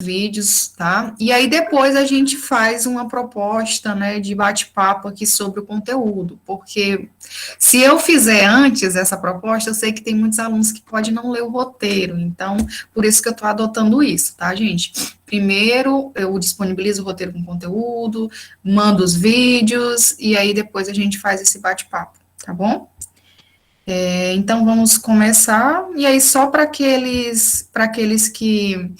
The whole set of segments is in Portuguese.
vídeos, tá? E aí depois a gente faz uma proposta, né, de bate-papo aqui sobre o conteúdo, porque se eu fizer antes essa proposta, eu sei que tem muitos alunos que podem não ler o roteiro, então, por isso que eu estou adotando isso, tá, gente? Primeiro, eu disponibilizo o roteiro com conteúdo, mando os vídeos, e aí depois a gente faz esse bate-papo, tá bom? Então, vamos começar, e aí só para aqueles que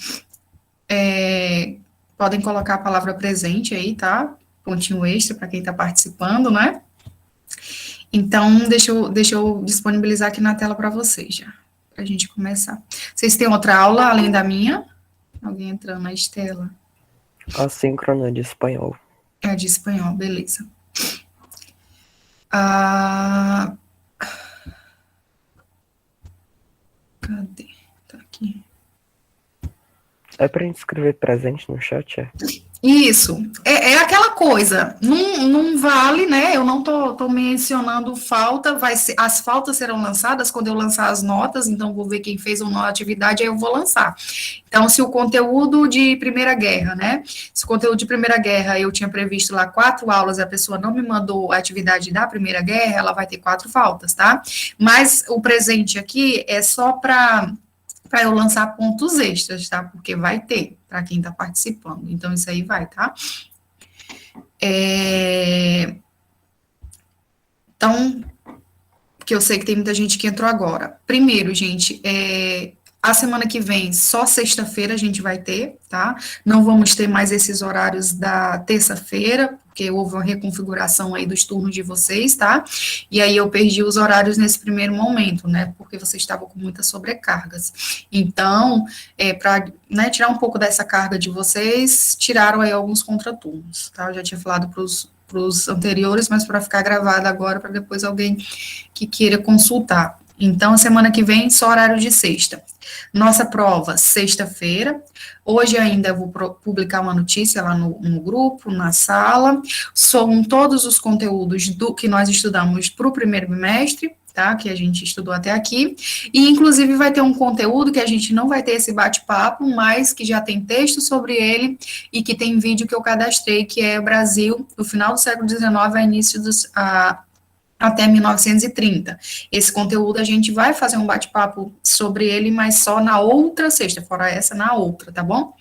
podem colocar a palavra presente aí, tá? Pontinho extra para quem está participando, né? Então, deixa eu disponibilizar aqui na tela para vocês já, para a gente começar. Vocês têm outra aula além da minha? Alguém entrando na Estela? Assíncrona de espanhol. É de espanhol, beleza. Ah, cadê? Tá aqui. É pra gente escrever presente no chat, é? Isso, é aquela coisa, não vale, né? Eu não tô mencionando falta, as faltas serão lançadas quando eu lançar as notas, então vou ver quem fez uma atividade, aí eu vou lançar. Então, se o conteúdo de Primeira Guerra, né? Se o conteúdo de Primeira Guerra eu tinha previsto lá 4 aulas e a pessoa não me mandou a atividade da Primeira Guerra, ela vai ter 4 faltas, tá? Mas o presente aqui é só para eu lançar pontos extras, tá? Porque vai ter para quem está participando. Então, isso aí vai, tá? Então, porque eu sei que tem muita gente que entrou agora. Primeiro, gente, a semana que vem, só sexta-feira a gente vai ter, tá? Não vamos ter mais esses horários da terça-feira, porque houve uma reconfiguração aí dos turnos de vocês, tá? E aí eu perdi os horários nesse primeiro momento, né? Porque vocês estavam com muitas sobrecargas. Então, para tirar um pouco dessa carga de vocês, tiraram aí alguns contraturnos, tá? Eu já tinha falado para os anteriores, mas para ficar gravado agora, para depois alguém que queira consultar. Então, semana que vem, só horário de sexta. Nossa prova, sexta-feira. Hoje ainda eu vou publicar uma notícia lá no grupo, na sala. São todos os conteúdos do que nós estudamos para o primeiro bimestre, tá? Que a gente estudou até aqui. E, inclusive, vai ter um conteúdo que a gente não vai ter esse bate-papo, mas que já tem texto sobre ele e que tem vídeo que eu cadastrei, que é Brasil, do final do século XIX a início até 1930. Esse conteúdo a gente vai fazer um bate-papo sobre ele, mas só na outra sexta, fora essa, na outra, tá bom?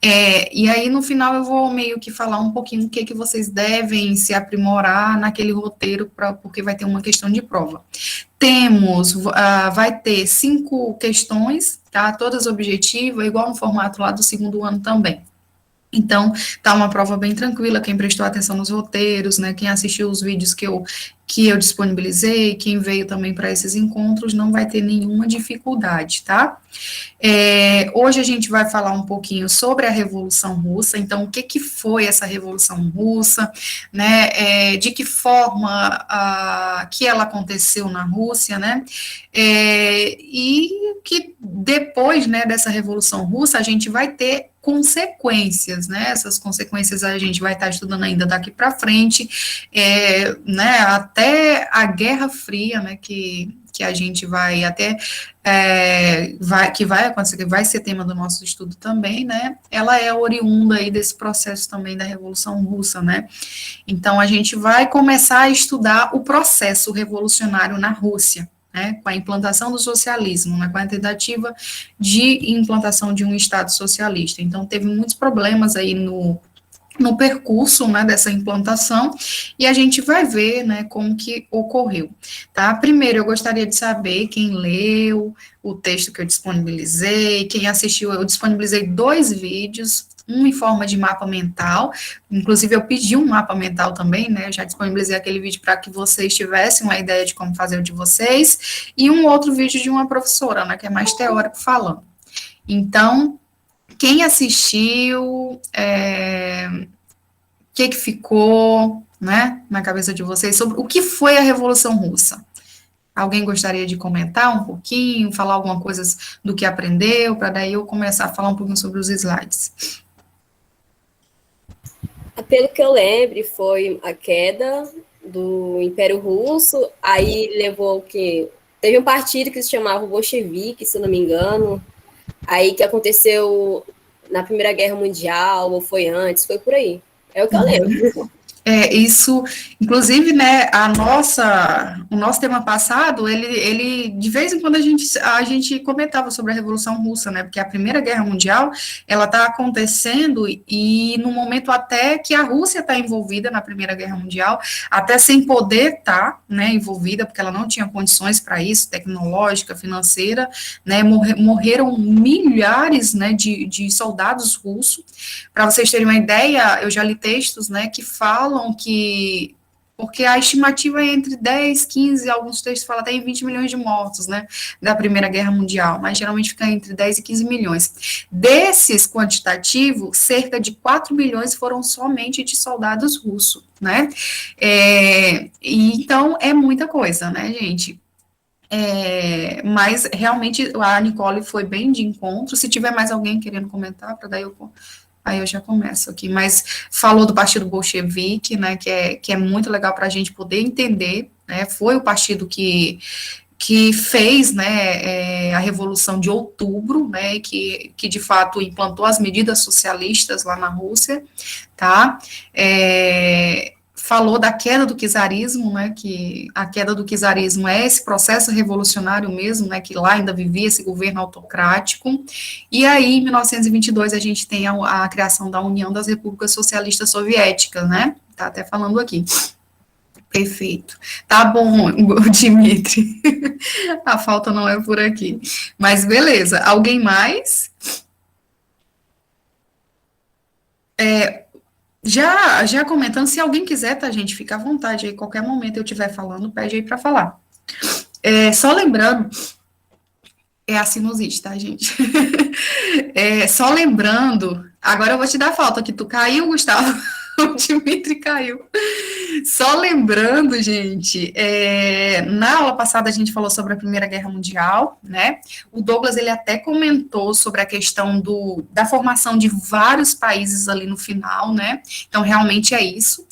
E aí, no final, eu vou meio que falar um pouquinho o que vocês devem se aprimorar naquele roteiro, porque vai ter uma questão de prova. Vai ter 5 questões, tá? Todas objetivas, igual no formato lá do segundo ano também. Então, tá uma prova bem tranquila, quem prestou atenção nos roteiros, né, quem assistiu os vídeos que eu disponibilizei, quem veio também para esses encontros, não vai ter nenhuma dificuldade, tá? Hoje a gente vai falar um pouquinho sobre a Revolução Russa, então, o que foi essa Revolução Russa, né, de que forma que ela aconteceu na Rússia, né, e que depois, né, dessa Revolução Russa, a gente vai ter consequências, né? Essas consequências a gente vai estar estudando ainda daqui para frente, né? Até a Guerra Fria, né? Que a gente vai até que vai acontecer, que vai ser tema do nosso estudo também, né? Ela é oriunda aí desse processo também da Revolução Russa, né? Então a gente vai começar a estudar o processo revolucionário na Rússia, né, com a implantação do socialismo, né, com a tentativa de implantação de um Estado socialista. Então, teve muitos problemas aí no percurso, né, dessa implantação, e a gente vai ver, né, como que ocorreu, tá? Primeiro, eu gostaria de saber quem leu o texto que eu disponibilizei, quem assistiu, eu disponibilizei 2 vídeos, um em forma de mapa mental, inclusive eu pedi um mapa mental também, né, eu já disponibilizei aquele vídeo para que vocês tivessem uma ideia de como fazer o de vocês, e um outro vídeo de uma professora, né, que é mais teórico falando. Então, quem assistiu, o que ficou, né, na cabeça de vocês sobre o que foi a Revolução Russa? Alguém gostaria de comentar um pouquinho, falar alguma coisa do que aprendeu, para daí eu começar a falar um pouquinho sobre os slides? Pelo que eu lembro, foi a queda do Império Russo, aí levou que teve um partido que se chamava Bolchevique, se eu não me engano, aí que aconteceu na Primeira Guerra Mundial, ou foi antes, foi por aí. É o que eu lembro. Isso, inclusive, né, o nosso tema passado, ele, de vez em quando a gente comentava sobre a Revolução Russa, né, porque a Primeira Guerra Mundial, ela está acontecendo e no momento até que a Rússia está envolvida na Primeira Guerra Mundial, até sem poder estar, né, envolvida, porque ela não tinha condições para isso, tecnológica, financeira, né, morreram milhares, né, de soldados russos. Para vocês terem uma ideia, eu já li textos, né, que falam que, porque a estimativa é entre 10, 15, alguns textos falam até em 20 milhões de mortos, né, da Primeira Guerra Mundial, mas geralmente fica entre 10 e 15 milhões. Desses quantitativos, cerca de 4 milhões foram somente de soldados russos, né, e então é muita coisa, né, gente. Mas realmente a Nicole foi bem de encontro. Se tiver mais alguém querendo comentar, para daí aí eu já começo aqui, mas falou do Partido Bolchevique, né, que é muito legal para a gente poder entender, né, foi o partido que fez, né, a Revolução de Outubro, né, que de fato implantou as medidas socialistas lá na Rússia, tá, falou da queda do czarismo, né, que a queda do czarismo é esse processo revolucionário mesmo, né, que lá ainda vivia esse governo autocrático, e aí, em 1922, a gente tem a criação da União das Repúblicas Socialistas Soviéticas, né, tá até falando aqui. Perfeito. Tá bom, Dimitri. A falta não é por aqui. Mas beleza. Alguém mais? Já comentando, se alguém quiser, tá, gente, fica à vontade aí, qualquer momento eu estiver falando, pede aí para falar. Só lembrando, é a sinusite, tá, gente? Só lembrando, agora eu vou te dar falta, que tu caiu, Gustavo, o Dimitri caiu. Só lembrando, gente, na aula passada a gente falou sobre a Primeira Guerra Mundial, né? O Douglas, ele até comentou sobre a questão da formação de vários países ali no final, né? Então, realmente é isso.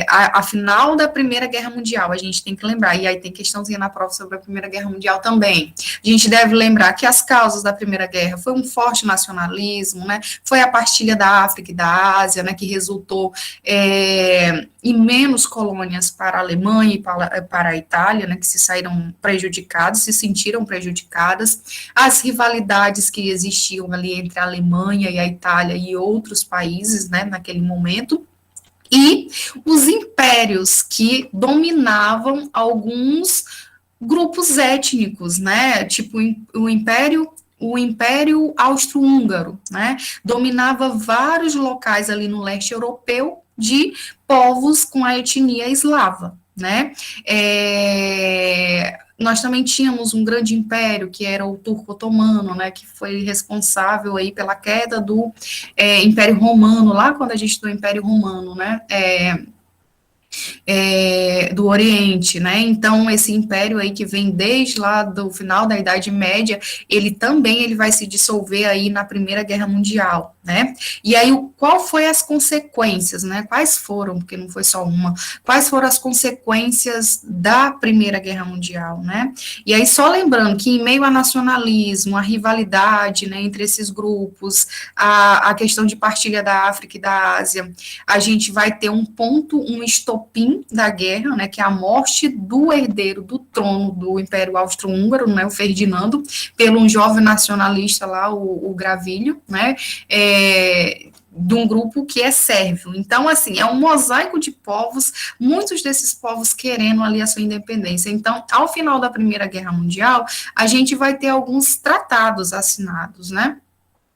A final da Primeira Guerra Mundial, a gente tem que lembrar, e aí tem questãozinha na prova sobre a Primeira Guerra Mundial também. A gente deve lembrar que as causas da Primeira Guerra foi um forte nacionalismo, né? Foi a partilha da África e da Ásia, né? Que resultou e menos colônias para a Alemanha e para a Itália, né, que se saíram prejudicados, se sentiram prejudicadas, as rivalidades que existiam ali entre a Alemanha e a Itália e outros países, né, naquele momento, e os impérios que dominavam alguns grupos étnicos, né, tipo o Império Austro-Húngaro, né, dominava vários locais ali no leste europeu de povos com a etnia eslava, né, nós também tínhamos um grande império, que era o Turco-Otomano, né, que foi responsável aí pela queda do Império Romano, lá quando a gente do Império Romano, né, do Oriente, né, então esse império aí que vem desde lá do final da Idade Média, ele vai se dissolver aí na Primeira Guerra Mundial, né, e aí qual foi as consequências, né, quais foram, porque não foi só uma, quais foram as consequências da Primeira Guerra Mundial, né, e aí só lembrando que em meio ao nacionalismo, a rivalidade, né, entre esses grupos, a questão de partilha da África e da Ásia, a gente vai ter um estopim da guerra, né, que é a morte do herdeiro do trono do Império Austro-Húngaro, né, o Ferdinando, pelo um jovem nacionalista lá, o Gravilho, né, de um grupo que é sérvio. Então, assim, é um mosaico de povos, muitos desses povos querendo ali a sua independência. Então, ao final da Primeira Guerra Mundial, a gente vai ter alguns tratados assinados, né,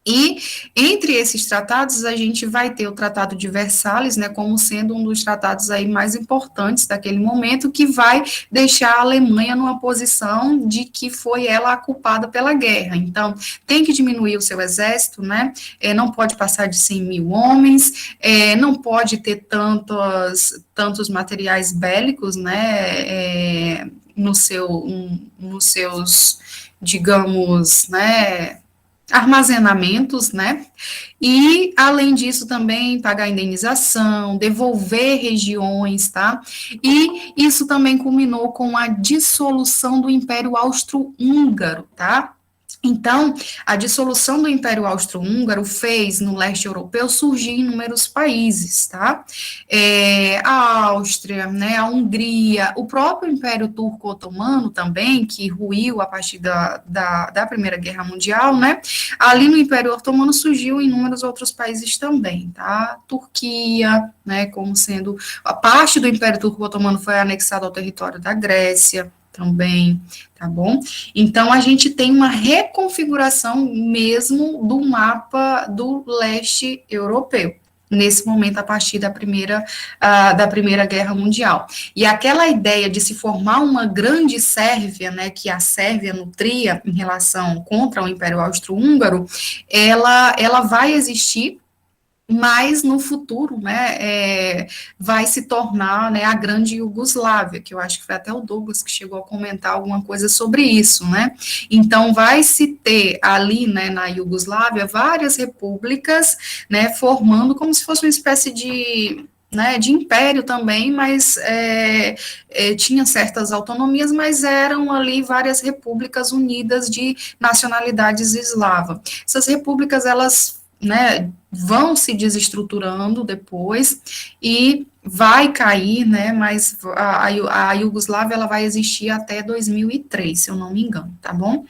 e entre esses tratados, a gente vai ter o Tratado de Versalhes, né, como sendo um dos tratados aí mais importantes daquele momento, que vai deixar a Alemanha numa posição de que foi ela a culpada pela guerra. Então, tem que diminuir o seu exército, né, não pode passar de 100 mil homens, não pode ter tantos materiais bélicos, né, nos seus, digamos, né, armazenamentos, né, e além disso também pagar indenização, devolver regiões, tá, e isso também culminou com a dissolução do Império Austro-Húngaro, tá, Então, a dissolução do Império Austro-Húngaro fez, no leste europeu, surgir inúmeros países, tá? A Áustria, né, a Hungria, o próprio Império Turco-Otomano também, que ruiu a partir da Primeira Guerra Mundial, né? Ali no Império Otomano surgiu inúmeros outros países também, tá? Turquia, né, como sendo... A parte do Império Turco-Otomano foi anexada ao território da Grécia também, tá bom? Então, a gente tem uma reconfiguração mesmo do mapa do leste europeu, nesse momento, a partir da Primeira Guerra Mundial. E aquela ideia de se formar uma grande Sérvia, né, que a Sérvia nutria em relação contra o Império Austro-Húngaro, ela vai existir, mas no futuro, né, vai se tornar, né, a grande Iugoslávia, que eu acho que foi até o Douglas que chegou a comentar alguma coisa sobre isso, né, então vai se ter ali, né, na Iugoslávia, várias repúblicas, né, formando como se fosse uma espécie de, né, de império também, mas tinha certas autonomias, mas eram ali várias repúblicas unidas de nacionalidades eslavas. Essas repúblicas, elas, né, vão se desestruturando depois e vai cair, né, mas a Iugoslávia, ela vai existir até 2003, se eu não me engano, tá bom?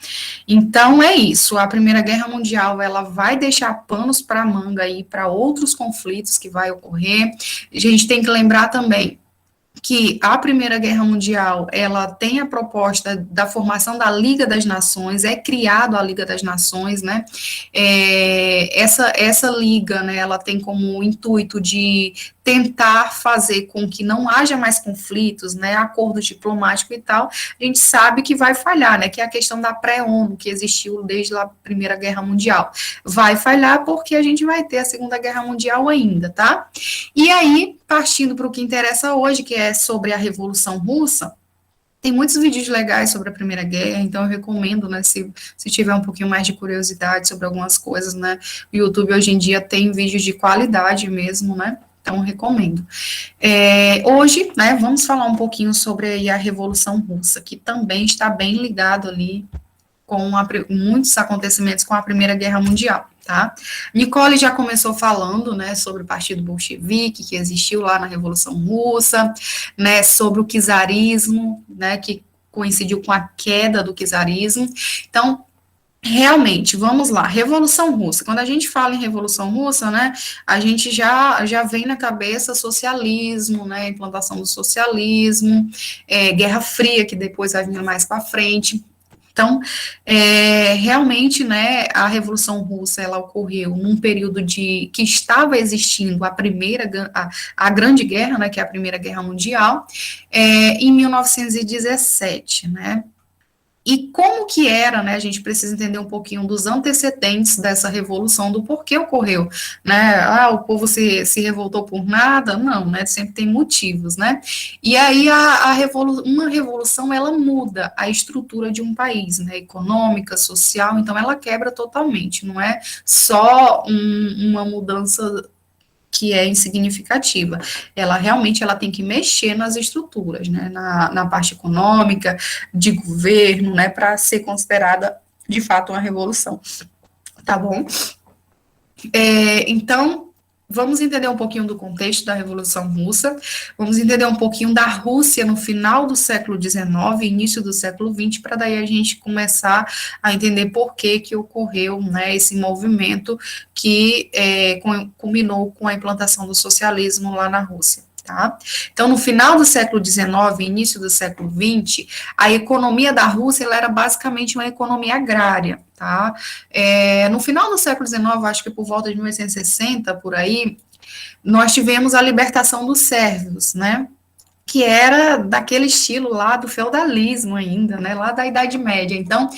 Então, é isso, a Primeira Guerra Mundial, ela vai deixar panos para manga aí, para outros conflitos que vai ocorrer. A gente tem que lembrar também que a Primeira Guerra Mundial, ela tem a proposta da formação da Liga das Nações, é criado a Liga das Nações, né, essa liga, né, ela tem como intuito de tentar fazer com que não haja mais conflitos, né, acordo diplomático e tal. A gente sabe que vai falhar, né, que é a questão da pré-ONU, que existiu desde a Primeira Guerra Mundial. Vai falhar porque a gente vai ter a Segunda Guerra Mundial ainda, tá? E aí, partindo para o que interessa hoje, que é sobre a Revolução Russa, tem muitos vídeos legais sobre a Primeira Guerra, então eu recomendo, né, se tiver um pouquinho mais de curiosidade sobre algumas coisas, né, o YouTube hoje em dia tem vídeos de qualidade mesmo, né, então recomendo. Hoje, né, vamos falar um pouquinho sobre a Revolução Russa, que também está bem ligado ali com muitos acontecimentos com a Primeira Guerra Mundial, tá? Nicole já começou falando, né, sobre o Partido Bolchevique, que existiu lá na Revolução Russa, né, sobre o czarismo, né, que coincidiu com a queda do czarismo. Então, realmente, vamos lá, Revolução Russa. Quando a gente fala em Revolução Russa, né, a gente já vem na cabeça socialismo, né, implantação do socialismo, Guerra Fria, que depois vai vir mais para frente. Então, realmente, né, a Revolução Russa, ela ocorreu num período que estava existindo a Grande Guerra, né, que é a Primeira Guerra Mundial, em 1917, né. E como que era, né, a gente precisa entender um pouquinho dos antecedentes dessa revolução, do porquê ocorreu, né, o povo se revoltou por nada? Não, né, sempre tem motivos, né, e aí uma revolução, ela muda a estrutura de um país, né, econômica, social, então ela quebra totalmente, não é só uma mudança que é insignificativa. Ela realmente tem que mexer nas estruturas, né, na parte econômica, de governo, né, para ser considerada, de fato, uma revolução. Tá bom? Então, vamos entender um pouquinho do contexto da Revolução Russa, vamos entender um pouquinho da Rússia no final do século XIX, início do século XX, para daí a gente começar a entender por que ocorreu, né, esse movimento que culminou com a implantação do socialismo lá na Rússia. Tá? Então, no final do século XIX, início do século XX, a economia da Rússia ela era basicamente uma economia agrária. Tá? No final do século XIX, acho que por volta de 1860, por aí, nós tivemos a libertação dos sérvios, né? Que era daquele estilo lá do feudalismo ainda, né, lá da Idade Média. Então,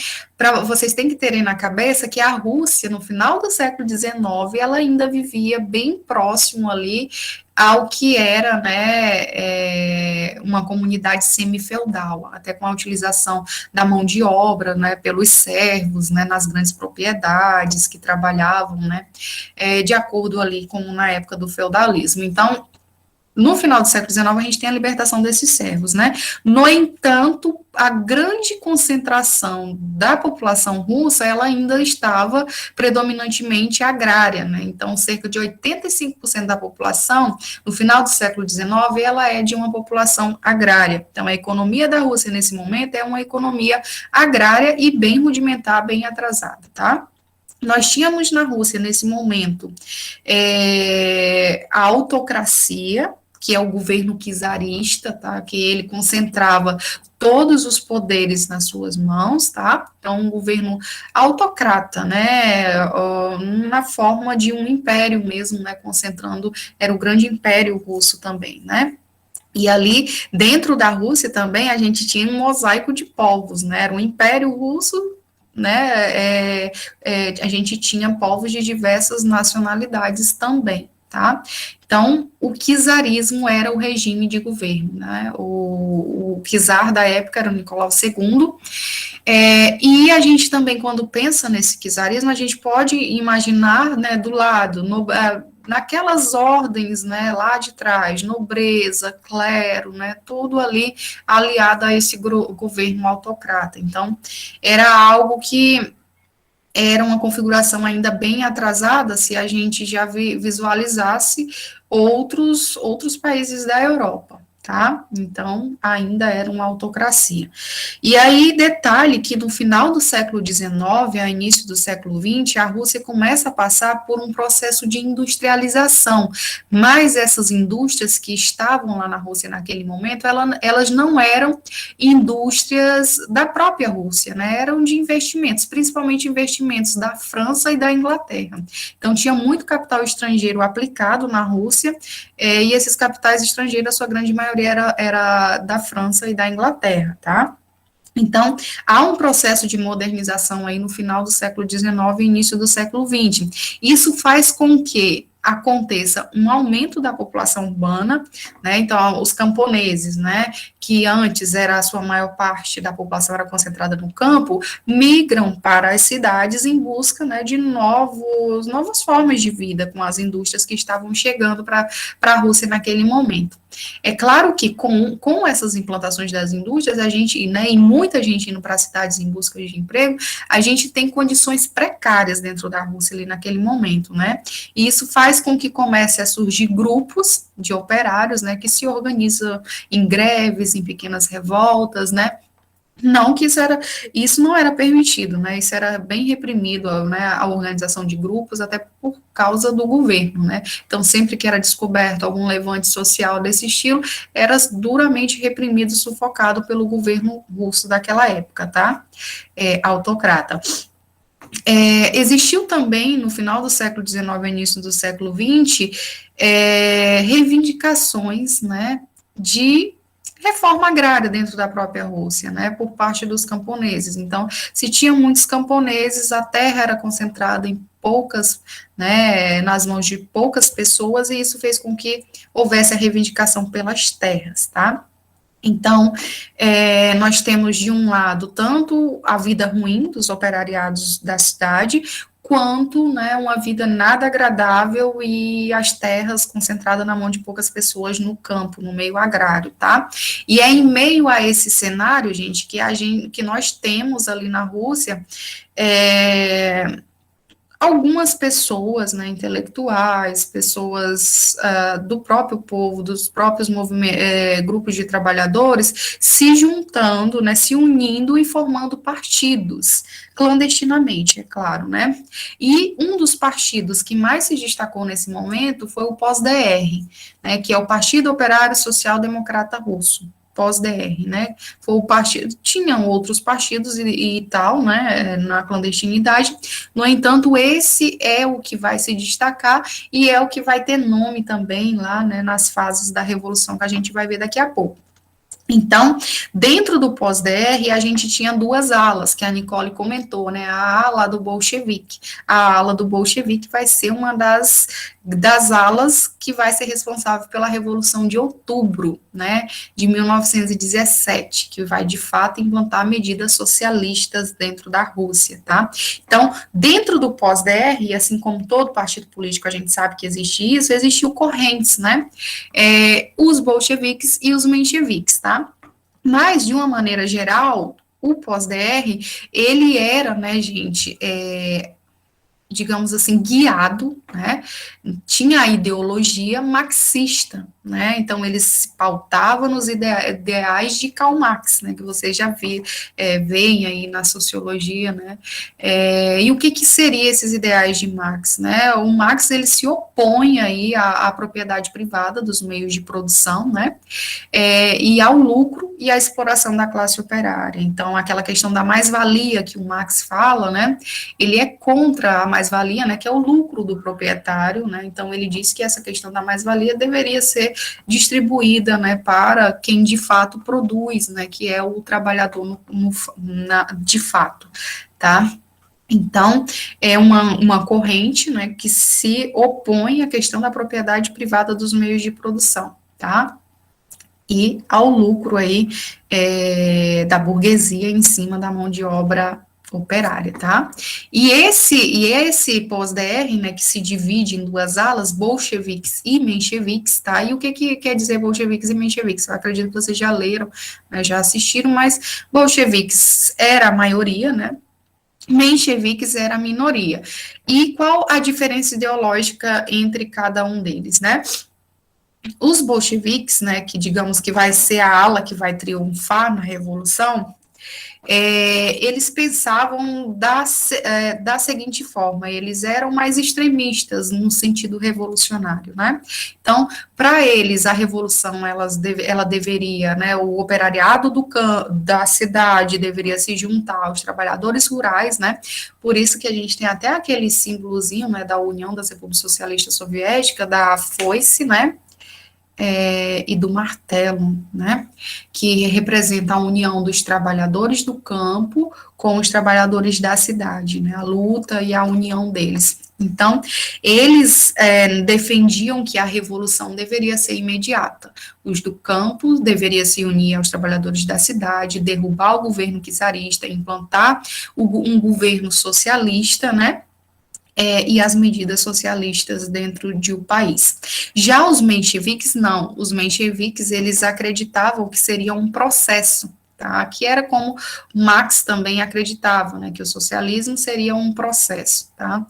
vocês têm que terem na cabeça que a Rússia, no final do século XIX, ela ainda vivia bem próximo ali ao que era, né, uma comunidade semi-feudal, até com a utilização da mão de obra, né, pelos servos, né, nas grandes propriedades que trabalhavam, né, de acordo ali com na época do feudalismo. Então, no final do século XIX, a gente tem a libertação desses servos, né? No entanto, a grande concentração da população russa, ela ainda estava predominantemente agrária, né? Então, cerca de 85% da população, no final do século XIX, ela é de uma população agrária. Então, a economia da Rússia, nesse momento, é uma economia agrária e bem rudimentar, bem atrasada, tá? Nós tínhamos na Rússia, nesse momento, a autocracia, que é o governo czarista, tá? Que ele concentrava todos os poderes nas suas mãos, tá? Então, um governo autocrata, né? Na forma de um império mesmo, né? Concentrando, era o grande império russo também, né? E ali, dentro da Rússia também, a gente tinha um mosaico de povos, né? Era o Império Russo, né? A gente tinha povos de diversas nacionalidades também, tá? Então, o czarismo era o regime de governo, né? O czar da época era o Nicolau II, e a gente também, quando pensa nesse czarismo, a gente pode imaginar, né, do lado, naquelas ordens, né, lá de trás, nobreza, clero, né, tudo ali aliado a esse governo autocrata. Então, era algo que era uma configuração ainda bem atrasada se a gente já visualizasse outros países da Europa, tá? Então, ainda era uma autocracia. E aí, detalhe que no final do século XIX, a início do século XX, a Rússia começa a passar por um processo de industrialização, mas essas indústrias que estavam lá na Rússia naquele momento, elas não eram indústrias da própria Rússia, né? Eram de investimentos, principalmente investimentos da França e da Inglaterra. Então, tinha muito capital estrangeiro aplicado na Rússia, e esses capitais estrangeiros, a sua grande maioria era da França e da Inglaterra, tá? Então, há um processo de modernização aí no final do século XIX e início do século XX. Isso faz com que aconteça um aumento da população urbana, né, então os camponeses, né, que antes era a sua maior parte da população era concentrada no campo, migram para as cidades em busca, né, de novas formas de vida com as indústrias que estavam chegando para a Rússia naquele momento. É claro que com essas implantações das indústrias, a gente, né, e muita gente indo para cidades em busca de emprego, a gente tem condições precárias dentro da Rússia ali naquele momento, né, e isso faz com que comece a surgir grupos de operários, né, que se organizam em greves, em pequenas revoltas, né. Não que isso não era permitido, né, isso era bem reprimido, né, a organização de grupos, até por causa do governo, né, então sempre que era descoberto algum levante social desse estilo, era duramente reprimido, sufocado pelo governo russo daquela época, tá, autocrata. Existiu também, no final do século XIX e início do século XX, reivindicações, né, de reforma agrária dentro da própria Rússia, né, por parte dos camponeses. Então, se tinha muitos camponeses, a terra era concentrada em poucas, né, nas mãos de poucas pessoas, e isso fez com que houvesse a reivindicação pelas terras, tá? Então, nós temos, de um lado, tanto a vida ruim dos operariados da cidade, quanto, né, uma vida nada agradável e as terras concentradas na mão de poucas pessoas no campo, no meio agrário, tá? E é em meio a esse cenário, gente, que nós temos ali na Rússia, algumas pessoas, né, intelectuais, pessoas do próprio povo, dos próprios grupos de trabalhadores, se juntando, né, se unindo e formando partidos, clandestinamente, é claro, né, e um dos partidos que mais se destacou nesse momento foi o POS-DR, né, que é o Partido Operário Social Democrata Russo, pós-DR, né, foi o partido, tinham outros partidos e tal, né, na clandestinidade, no entanto, esse é o que vai se destacar e é o que vai ter nome também lá, né, nas fases da Revolução que a gente vai ver daqui a pouco. Então, dentro do pós-DR, a gente tinha duas alas, que a Nicole comentou, né? A ala do bolchevique. A ala do bolchevique vai ser uma das alas que vai ser responsável pela Revolução de Outubro, né? De 1917, que vai, de fato, implantar medidas socialistas dentro da Rússia, tá? Então, dentro do pós-DR, assim como todo partido político, a gente sabe que existe isso, existiu correntes, né? Os bolcheviques e os mencheviques, tá? Mas, de uma maneira geral, o pós-DR, ele era, né, gente, digamos assim, guiado, né, tinha a ideologia marxista, né, então eles se pautavam nos ideais de Karl Marx, né, que vocês já veem aí na sociologia, né, e o que seriam esses ideais de Marx, né, o Marx, ele se opõe aí à propriedade privada dos meios de produção, né, e ao lucro e à exploração da classe operária, então aquela questão da mais-valia que o Marx fala, né, ele é contra a mais-valia, né, que é o lucro do proprietário, né, então ele diz que essa questão da mais-valia deveria ser distribuída, né, para quem de fato produz, né, que é o trabalhador de fato, tá? Então, é uma corrente, né, que se opõe à questão da propriedade privada dos meios de produção, tá? E ao lucro aí da burguesia em cima da mão de obra operária, tá? E esse pós-DR, né, que se divide em duas alas, bolcheviques e mencheviques, tá? E o que quer dizer bolcheviques e mencheviques? Eu acredito que vocês já leram, né, já assistiram, mas bolcheviques era a maioria, né? Mencheviques era a minoria. E qual a diferença ideológica entre cada um deles, né? Os bolcheviques, né, que digamos que vai ser a ala que vai triunfar na Revolução, eles pensavam da seguinte forma, eles eram mais extremistas no sentido revolucionário, né? Então, para eles, a revolução, ela deveria, né, o operariado da cidade deveria se juntar aos trabalhadores rurais, né? Por isso que a gente tem até aquele símbolozinho, né, da União das Repúblicas Socialistas Soviéticas, da foice, né? E do martelo, né, que representa a união dos trabalhadores do campo com os trabalhadores da cidade, né, a luta e a união deles. Então, eles defendiam que a revolução deveria ser imediata. Os do campo deveriam se unir aos trabalhadores da cidade, derrubar o governo czarista, implantar um governo socialista, né, e as medidas socialistas dentro de um país. Já os mencheviques, não. Os mencheviques, eles acreditavam que seria um processo, tá? Que era como Marx também acreditava, né? Que o socialismo seria um processo, tá?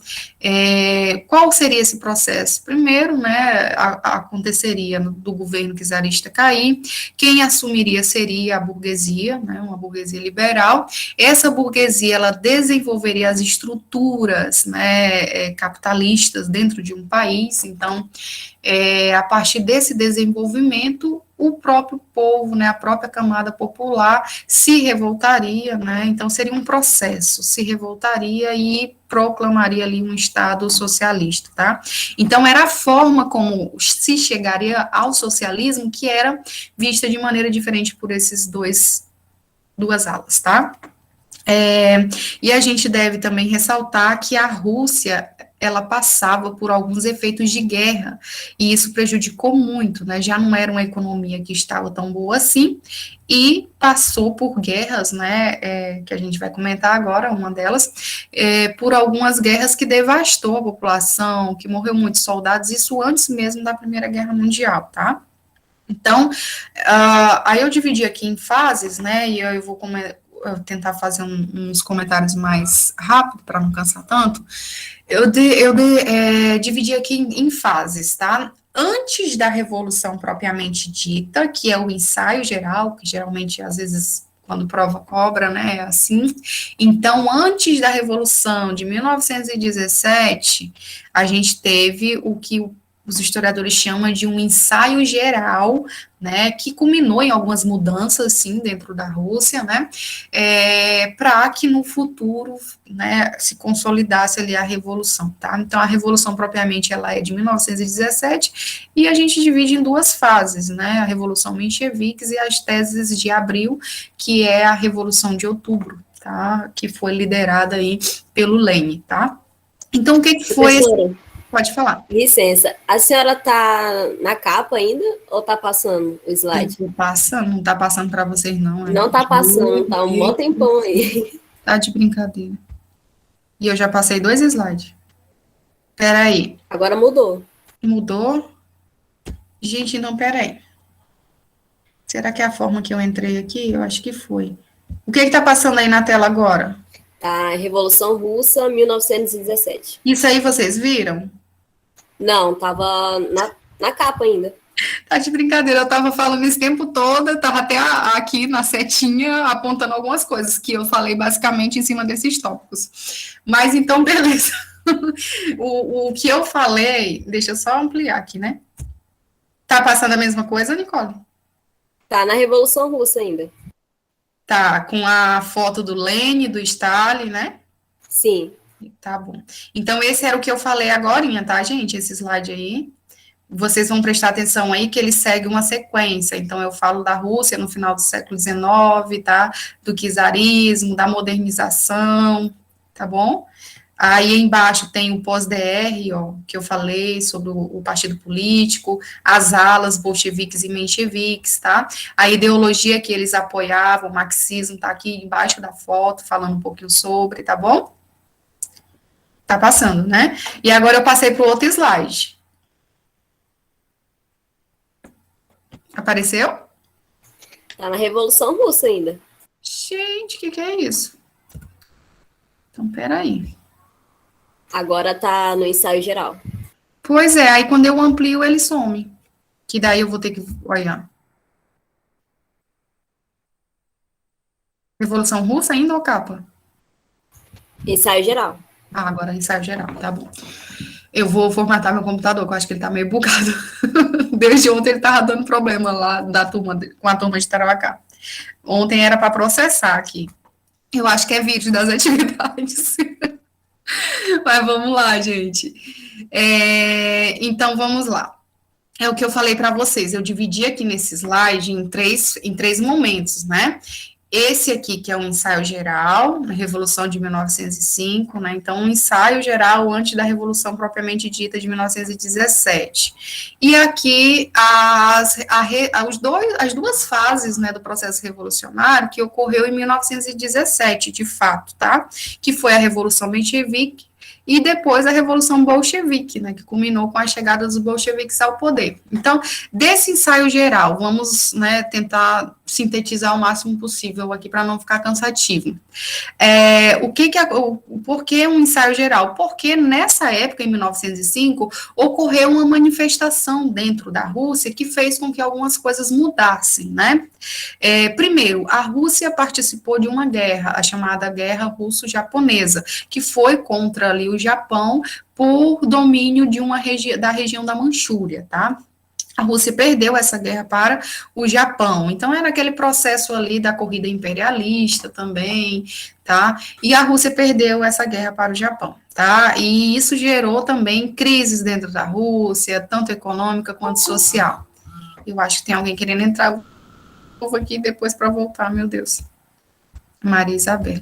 Qual seria esse processo? Primeiro, né, aconteceria do governo czarista cair, quem assumiria seria a burguesia, né? Uma burguesia liberal. Essa burguesia, ela desenvolveria as estruturas, né, capitalistas dentro de um país, então, a partir desse desenvolvimento, o próprio povo, né, a própria camada popular se revoltaria, né, então seria um processo, se revoltaria e proclamaria ali um Estado socialista, tá? Então era a forma como se chegaria ao socialismo que era vista de maneira diferente por esses duas alas, tá? E a gente deve também ressaltar que a Rússia, ela passava por alguns efeitos de guerra, e isso prejudicou muito, né, já não era uma economia que estava tão boa assim, e passou por guerras, né, que a gente vai comentar agora, uma delas, por algumas guerras que devastou a população, que morreu muitos soldados, isso antes mesmo da Primeira Guerra Mundial, tá? Então, aí eu dividi aqui em fases, né, e eu vou tentar fazer uns comentários mais rápido, para não cansar tanto. Eu dividi aqui em fases, tá? Antes da Revolução propriamente dita, que é o ensaio geral, que geralmente, às vezes, quando prova cobra, né, é assim. Então, antes da Revolução de 1917, a gente teve o que os historiadores chamam de um ensaio geral, né, que culminou em algumas mudanças, sim, dentro da Rússia, né, para que no futuro, né, se consolidasse ali a Revolução, tá? Então, a Revolução, propriamente, ela é de 1917, e a gente divide em duas fases, né, a Revolução Mencheviques e as teses de abril, que é a Revolução de Outubro, tá, que foi liderada aí pelo Lenin, tá? Então, o que foi... Professora, Pode falar. licença, a senhora tá na capa ainda ou tá passando o Eu slide? tô passando, não tá passando para vocês, não, né? Não tá passando, tá um bom tempão aí. Tá de brincadeira. E eu já passei 2 slides. Peraí. Agora mudou. Mudou? Gente, então, peraí. Será que é a forma que eu entrei aqui? Eu acho que foi. O que tá passando aí na tela agora? Tá, Revolução Russa, 1917. Isso aí vocês viram? Não, tava na capa ainda. Tá de brincadeira, eu tava falando esse tempo todo, eu tava até aqui na setinha apontando algumas coisas que eu falei basicamente em cima desses tópicos. Mas então, beleza. O que eu falei, deixa eu só ampliar aqui, né? Tá passando a mesma coisa, Nicole? Tá na Revolução Russa ainda. Tá, com a foto do Lenin, do Stalin, né? Sim. Tá bom. Então, esse era o que eu falei agorinha, tá, gente? Esse slide aí. Vocês vão prestar atenção aí que ele segue uma sequência. Então, eu falo da Rússia no final do século XIX, tá? Do czarismo, da modernização, tá bom? Aí embaixo tem o pós-DR, ó, que eu falei sobre o partido político, as alas bolcheviques e mencheviques, tá? A ideologia que eles apoiavam, o marxismo, tá aqui embaixo da foto, falando um pouquinho sobre, tá bom? Tá passando, né? E agora eu passei para o outro slide. Apareceu? Tá na Revolução Russa ainda. Gente, o que é isso? Então, peraí. Agora tá no ensaio geral. Pois é, aí quando eu amplio, ele some. Que daí eu vou ter que olhar. Revolução Russa ainda ou capa? Ensaio geral. Ah, agora ensaio geral, tá bom. Eu vou formatar meu computador, que eu acho que ele tá meio bugado. Desde ontem ele tava dando problema lá da turma, com a turma de Tarauacá. Ontem era para processar aqui. Eu acho que é vídeo das atividades. Mas vamos lá, gente. Então, vamos lá. É o que eu falei para vocês. Eu dividi aqui nesse slide em três momentos, né? Esse aqui, que é um ensaio geral, na Revolução de 1905, né? Então, um ensaio geral antes da Revolução propriamente dita de 1917. E aqui, as duas fases, né, do processo revolucionário que ocorreu em 1917, de fato, tá? Que foi a Revolução Menchevique e depois a Revolução Bolchevique, né, que culminou com a chegada dos bolcheviques ao poder. Então, desse ensaio geral, vamos, né, tentar sintetizar o máximo possível aqui para não ficar cansativo. Por que um ensaio geral? Porque nessa época, em 1905, ocorreu uma manifestação dentro da Rússia que fez com que algumas coisas mudassem, né? Primeiro, a Rússia participou de uma guerra, a chamada Guerra Russo-Japonesa, que foi contra ali o Japão por domínio de da região da Manchúria, tá? A Rússia perdeu essa guerra para o Japão. Então, era aquele processo ali da corrida imperialista também, tá? E a Rússia perdeu essa guerra para o Japão, tá? E isso gerou também crises dentro da Rússia, tanto econômica quanto social. Eu acho que tem alguém querendo entrar aqui depois para voltar, meu Deus. Maria Isabel.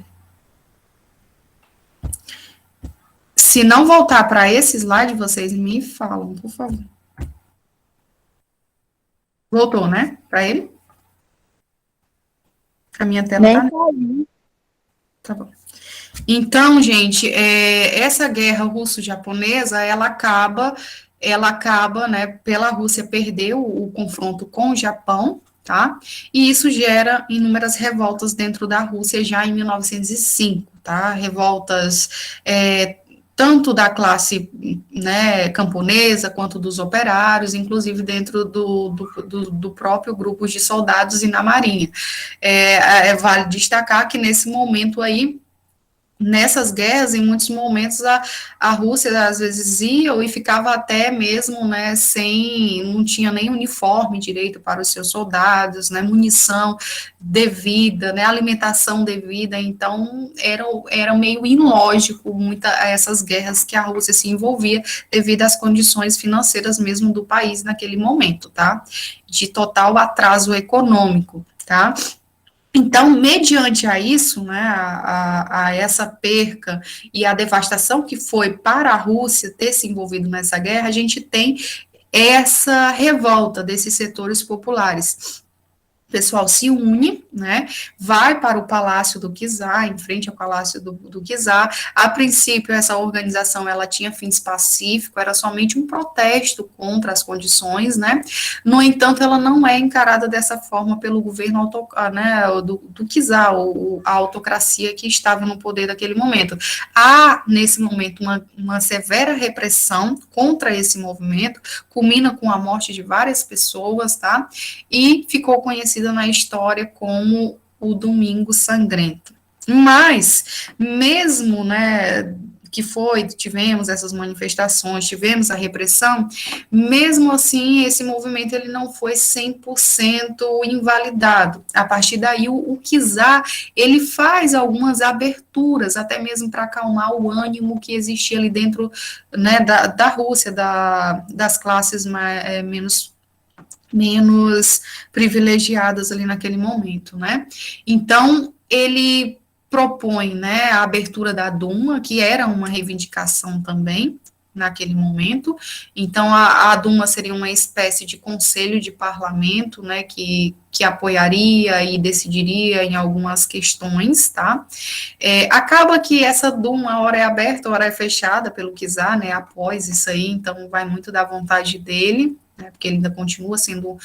Se não voltar para esse slide, vocês me falam, por favor. Voltou, né? Para ele? A minha tela tá... Tá bom. Então, gente, essa guerra russo-japonesa, ela acaba, né, pela Rússia perder o confronto com o Japão, tá? E isso gera inúmeras revoltas dentro da Rússia já em 1905, tá? Revoltas tanto da classe, né, camponesa, quanto dos operários, inclusive dentro do próprio grupo de soldados e na marinha. Vale destacar que nesse momento aí, nessas guerras, em muitos momentos, a Rússia, às vezes, ia e ficava até mesmo, né, não tinha nem uniforme direito para os seus soldados, né, munição devida, né, alimentação devida, então, era meio ilógico essas guerras que a Rússia se envolvia devido às condições financeiras mesmo do país naquele momento, tá, de total atraso econômico, tá. Então, mediante a isso, né, a essa perca e a devastação que foi para a Rússia ter se envolvido nessa guerra, a gente tem essa revolta desses setores populares. O pessoal se une, né, vai para o Palácio do Czar, em frente ao Palácio do Czar. A princípio, essa organização, ela tinha fins pacíficos, era somente um protesto contra as condições, né, no entanto, ela não é encarada dessa forma pelo governo né, do Czar, a autocracia que estava no poder naquele momento. Há, nesse momento, uma severa repressão contra esse movimento, culmina com a morte de várias pessoas, tá, e ficou conhecida na história como o Domingo Sangrento. Mas, mesmo, né, tivemos essas manifestações, tivemos a repressão, mesmo assim, esse movimento ele não foi 100% invalidado. A partir daí, o Czar, ele faz algumas aberturas, até mesmo para acalmar o ânimo que existia ali dentro, né, da Rússia, das classes menos privilegiadas ali naquele momento, né? Então, ele propõe, né, a abertura da Duma, que era uma reivindicação também naquele momento. Então, a Duma seria uma espécie de conselho de parlamento, né, que apoiaria e decidiria em algumas questões, tá? Acaba que essa Duma, hora é aberta, hora é fechada pelo Czar, né, após isso aí, então vai muito da vontade dele, né, porque ele ainda continua sendo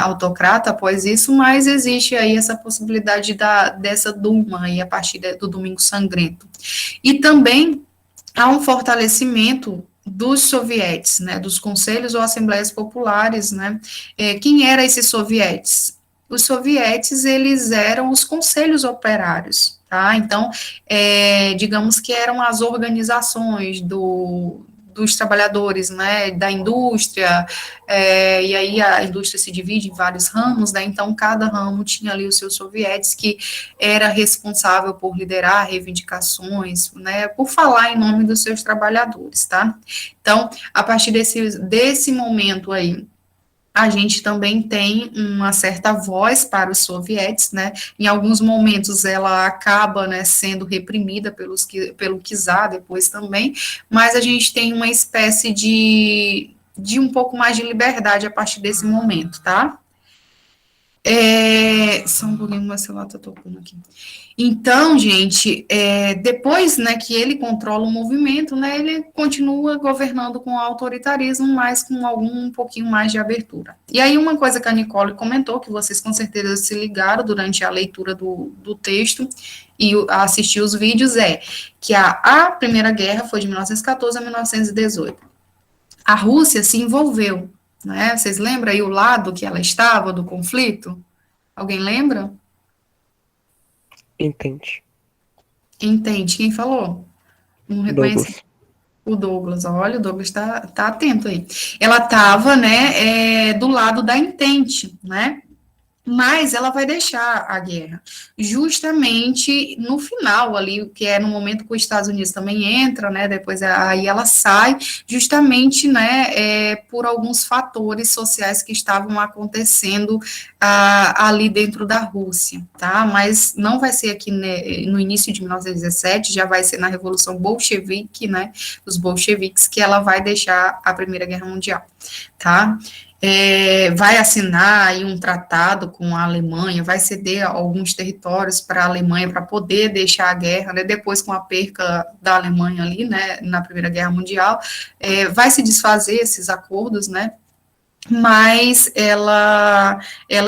autocrata após isso, mas existe aí essa possibilidade dessa Duma aí a partir do Domingo Sangrento. E também há um fortalecimento dos sovietes, né, dos conselhos ou assembleias populares, né. Quem eram esses sovietes? Os sovietes, eles eram os conselhos operários, tá? Então, digamos que eram as organizações dos trabalhadores, né, da indústria, e aí a indústria se divide em vários ramos, né, então cada ramo tinha ali os seus sovietes, que era responsável por liderar reivindicações, né, por falar em nome dos seus trabalhadores, tá? Então, a partir desse momento aí, a gente também tem uma certa voz para os sovietes, né, em alguns momentos ela acaba, né, sendo reprimida pelo Czar depois também, mas a gente tem uma espécie de um pouco mais de liberdade a partir desse momento, tá? Só um pouquinho, meu celular tá tocando aqui. Então, gente, depois, né, que ele controla o movimento, né, ele continua governando com autoritarismo, mas com um pouquinho mais de abertura. E aí, uma coisa que a Nicole comentou, que vocês com certeza se ligaram durante a leitura do texto e assistir os vídeos, que a Primeira Guerra foi de 1914 a 1918. A Rússia se envolveu, né? Vocês lembram aí o lado que ela estava do conflito? Alguém lembra? Entende. Entende? Quem falou? Não reconhece? Douglas. O Douglas, olha, o Douglas tá atento aí. Ela estava, né, do lado da Entente, né? Mas ela vai deixar a guerra, justamente no final ali, que é no momento que os Estados Unidos também entra, né, depois aí ela sai, justamente, né, por alguns fatores sociais que estavam acontecendo ali dentro da Rússia, tá, mas não vai ser aqui, né, no início de 1917, já vai ser na Revolução Bolchevique, né, dos bolcheviques, que ela vai deixar a Primeira Guerra Mundial, tá. Vai assinar aí um tratado com a Alemanha, vai ceder alguns territórios para a Alemanha para poder deixar a guerra, né, depois com a perca da Alemanha ali, né, na Primeira Guerra Mundial, vai se desfazer esses acordos, né, mas ela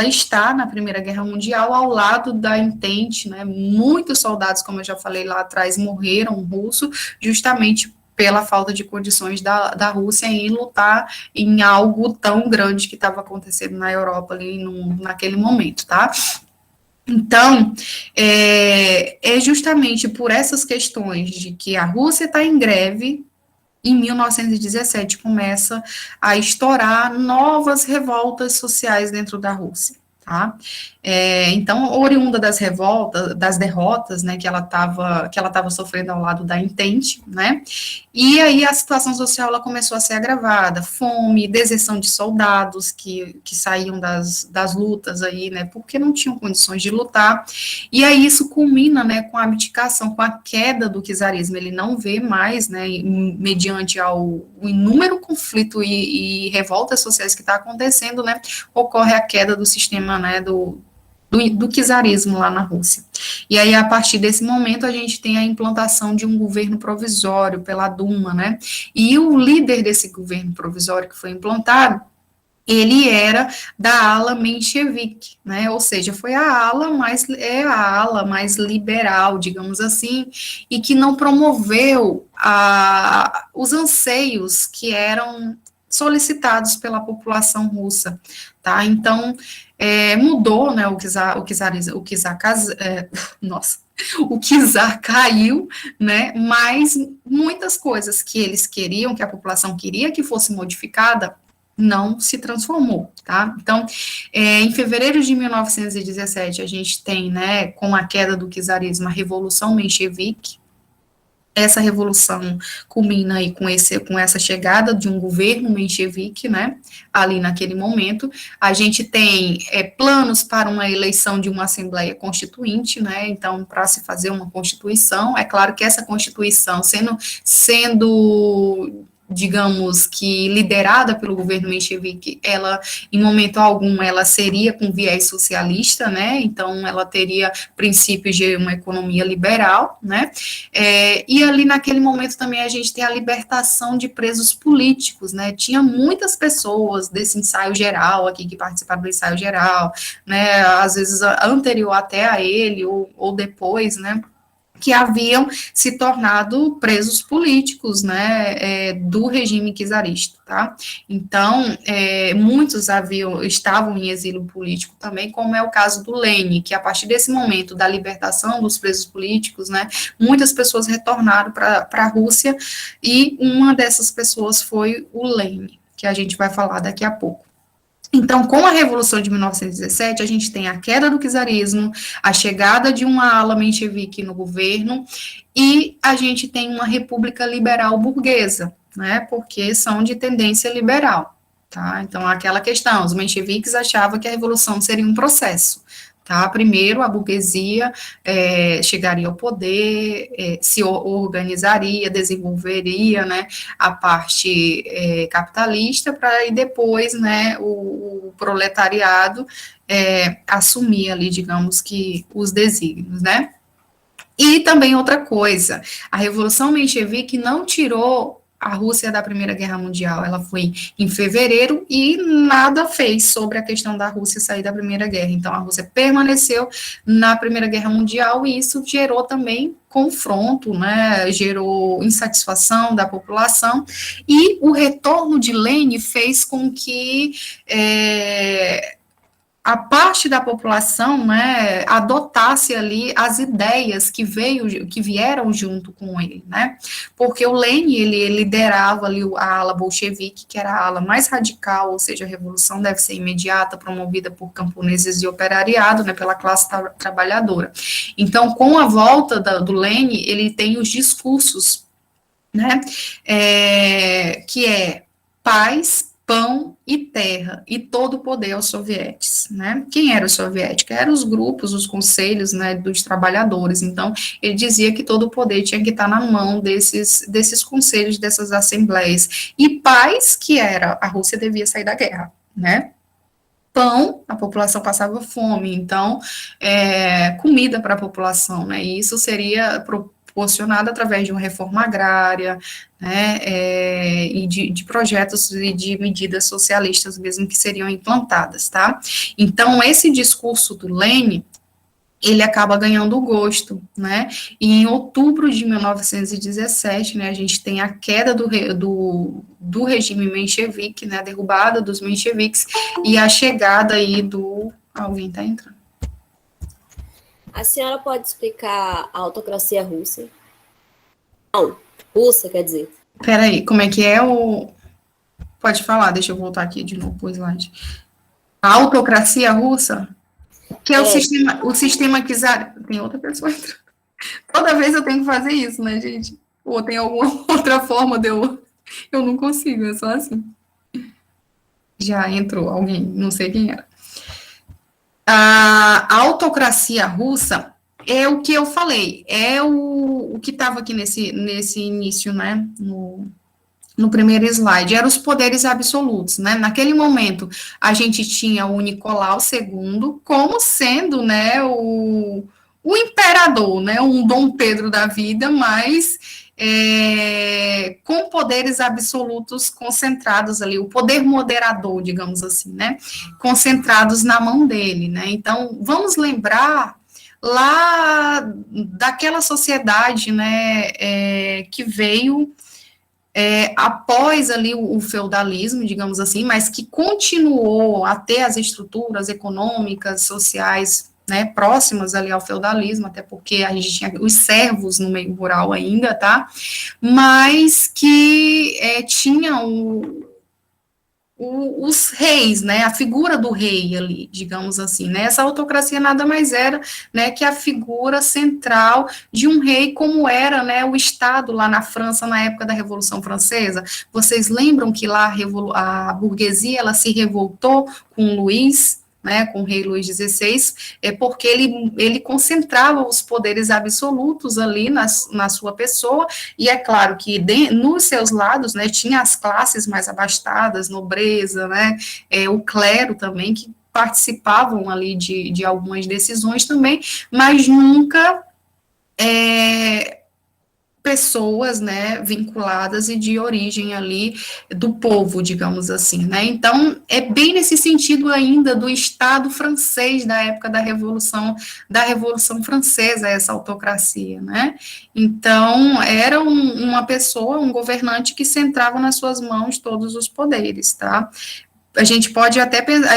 está na Primeira Guerra Mundial ao lado da Entente, né, muitos soldados, como eu já falei lá atrás, morreram russos, justamente pela falta de condições da Rússia em lutar em algo tão grande que estava acontecendo na Europa ali naquele momento, tá? Então, é justamente por essas questões de que a Rússia está em greve. Em 1917 começa a estourar novas revoltas sociais dentro da Rússia, tá? Então, oriunda das revoltas, das derrotas, né, que ela estava sofrendo ao lado da Entente, né? E aí a situação social ela começou a ser agravada, fome, deserção de soldados que saíam das lutas aí, né, porque não tinham condições de lutar. E aí isso culmina, né, com a abdicação, com a queda do czarismo. Ele não vê mais, né, mediante ao inúmero conflito e revoltas sociais que está acontecendo, né, ocorre a queda do sistema, né, do czarismo lá na Rússia. E aí, a partir desse momento, a gente tem a implantação de um governo provisório pela Duma, né? E o líder desse governo provisório que foi implantado, ele era da ala menchevique, né? Ou seja, foi a ala mais liberal, digamos assim, e que não promoveu os anseios que eram solicitados pela população russa, tá? Então, mudou, né, nossa, o czar caiu, né, mas muitas coisas que eles queriam, que a população queria que fosse modificada, não se transformou, tá? Então, em fevereiro de 1917, a gente tem, né, com a queda do czarismo, a Revolução Menchevique. Essa revolução culmina aí com essa chegada de um governo menchevique, né, ali naquele momento. A gente tem planos para uma eleição de uma Assembleia Constituinte, né, então, para se fazer uma Constituição, é claro que essa Constituição, sendo digamos que liderada pelo governo menchevique, ela, em momento algum, ela seria com viés socialista, né, então ela teria princípios de uma economia liberal, né, e ali naquele momento também a gente tem a libertação de presos políticos, né, tinha muitas pessoas desse ensaio geral aqui, que participaram do ensaio geral, né, às vezes anterior até a ele, ou depois, né, que haviam se tornado presos políticos, né, do regime czarista, tá? Então, muitos estavam em exílio político também, como é o caso do Lenin, que a partir desse momento da libertação dos presos políticos, né, muitas pessoas retornaram para a Rússia, e uma dessas pessoas foi o Lenin, que a gente vai falar daqui a pouco. Então, com a Revolução de 1917, a gente tem a queda do czarismo, a chegada de uma ala menchevique no governo, e a gente tem uma república liberal burguesa, né, porque são de tendência liberal, tá? Então, aquela questão, os mencheviques achavam que a revolução seria um processo, tá? Primeiro, a burguesia chegaria ao poder, se organizaria, desenvolveria, né, a parte capitalista, e depois, né, o proletariado assumir ali, digamos que, os desígnios, né? E também outra coisa, a Revolução Menchevique não tirou a Rússia da Primeira Guerra Mundial, ela foi em fevereiro e nada fez sobre a questão da Rússia sair da Primeira Guerra. Então, a Rússia permaneceu na Primeira Guerra Mundial, e isso gerou também confronto, né, gerou insatisfação da população, e o retorno de Lenin fez com que a parte da população, né, adotasse ali as ideias que vieram junto com ele, né, porque o Lenin, ele liderava ali a ala bolchevique, que era a ala mais radical, ou seja, a revolução deve ser imediata, promovida por camponeses e operariado, né, pela classe trabalhadora. Então, com a volta do Lenin, ele tem os discursos, né, que é paz, pão e terra, e todo o poder aos sovietes, né? Quem era o soviético? Eram os grupos, os conselhos, né, dos trabalhadores. Então, ele dizia que todo o poder tinha que estar na mão desses conselhos, dessas assembleias. E paz, que era, a Rússia devia sair da guerra, né? Pão, a população passava fome, então, comida para a população, né? E isso seria proporcionado através de uma reforma agrária, né, e de projetos e de medidas socialistas mesmo que seriam implantadas, tá? Então, esse discurso do Lenin, ele acaba ganhando o gosto, né, e em outubro de 1917, né, a gente tem a queda do regime menchevique, né, a derrubada dos mencheviques, e a chegada aí alguém tá entrando. A senhora pode explicar a autocracia russa? Não, russa, quer dizer. Peraí, como é que é o... Pode falar, deixa eu voltar aqui de novo pro slide. A autocracia russa, que é o sistema czar... Tem outra pessoa entrando. Toda vez eu tenho que fazer isso, né, gente? Ou tem alguma outra forma de eu... Eu não consigo, é só assim. Já entrou alguém, não sei quem era. A autocracia russa é o que eu falei, é o que estava aqui nesse início, né, no primeiro slide, eram os poderes absolutos, né, naquele momento a gente tinha o Nicolau II como sendo, né, o imperador, né, um Dom Pedro da vida, mas com poderes absolutos concentrados ali, o poder moderador, digamos assim, né, concentrados na mão dele, né, então vamos lembrar lá daquela sociedade, né, que veio após ali o feudalismo, digamos assim, mas que continuou a ter as estruturas econômicas, sociais, né, próximas ali ao feudalismo, até porque a gente tinha os servos no meio rural ainda, tá? Mas que tinha os reis, né, a figura do rei ali, digamos assim, né, essa autocracia nada mais era, né, que a figura central de um rei, como era, né, o Estado lá na França, na época da Revolução Francesa. Vocês lembram que lá a burguesia, ela se revoltou com Luís, né, com o rei Luís XVI, porque ele concentrava os poderes absolutos ali na sua pessoa, e é claro que nos seus lados, né, tinha as classes mais abastadas, nobreza, né, o clero também, que participavam ali de algumas decisões também, mas nunca pessoas, né, vinculadas e de origem ali do povo, digamos assim, né, então é bem nesse sentido ainda do Estado francês da época da Revolução Francesa, essa autocracia, né, então era uma pessoa, um governante que centrava nas suas mãos todos os poderes, tá, a gente pode até pensar,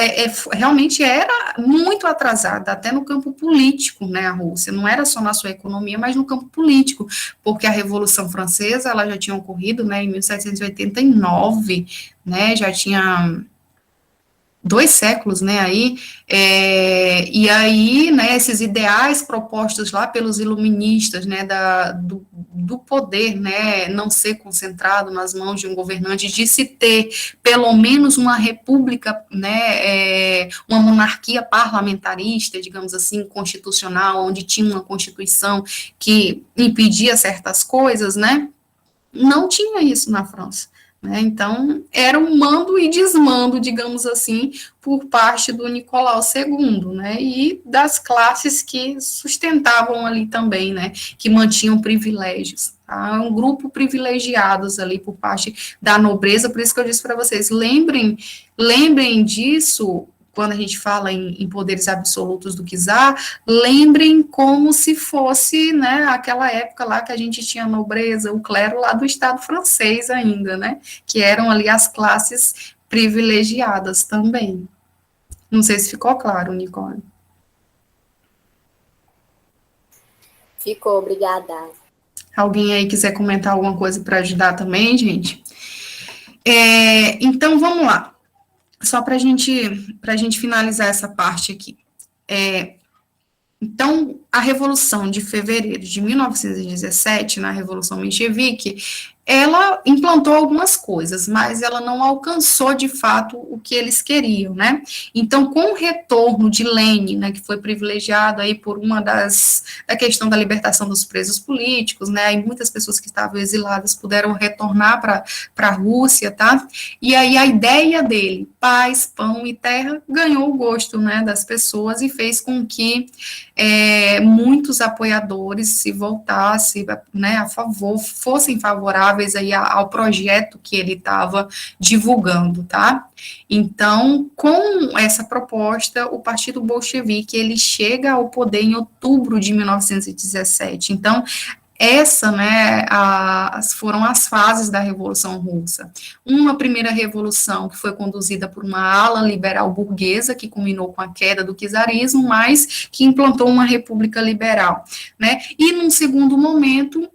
realmente era muito atrasada, até no campo político, né, a Rússia, não era só na sua economia, mas no campo político, porque a Revolução Francesa, ela já tinha ocorrido, né, em 1789, né, já tinha 2 séculos, né, aí, e aí, né, esses ideais propostos lá pelos iluministas, né, do poder, né, não ser concentrado nas mãos de um governante, de se ter pelo menos uma república, né, uma monarquia parlamentarista, digamos assim, constitucional, onde tinha uma constituição que impedia certas coisas, né, não tinha isso na França. Né, então, era um mando e desmando, digamos assim, por parte do Nicolau II, né, e das classes que sustentavam ali também, né, que mantinham privilégios, tá, um grupo privilegiados ali por parte da nobreza, por isso que eu disse para vocês, lembrem disso, quando a gente fala em poderes absolutos do czar, lembrem como se fosse, né, aquela época lá que a gente tinha a nobreza, o clero lá do Estado francês ainda, né, que eram ali as classes privilegiadas também. Não sei se ficou claro, Nicole. Ficou, obrigada. Alguém aí quiser comentar alguma coisa para ajudar também, gente? Então, vamos lá. Só para a gente finalizar essa parte aqui. Então, a Revolução de Fevereiro de 1917, na Revolução Menchevique, ela implantou algumas coisas, mas ela não alcançou, de fato, o que eles queriam, né? Então, com o retorno de Lenin, né, que foi privilegiado aí por da questão da libertação dos presos políticos, né, e muitas pessoas que estavam exiladas puderam retornar para a Rússia, tá? E aí a ideia dele, paz, pão e terra, ganhou o gosto, né, das pessoas e fez com que muitos apoiadores se voltassem, né, a favor, fossem favoráveis aí ao projeto que ele estava divulgando, tá? Então, com essa proposta, o Partido Bolchevique, ele chega ao poder em outubro de 1917. Então, Essa, né, foram as fases da Revolução Russa. Uma primeira revolução que foi conduzida por uma ala liberal burguesa, que culminou com a queda do czarismo, mas que implantou uma república liberal, né? E num segundo momento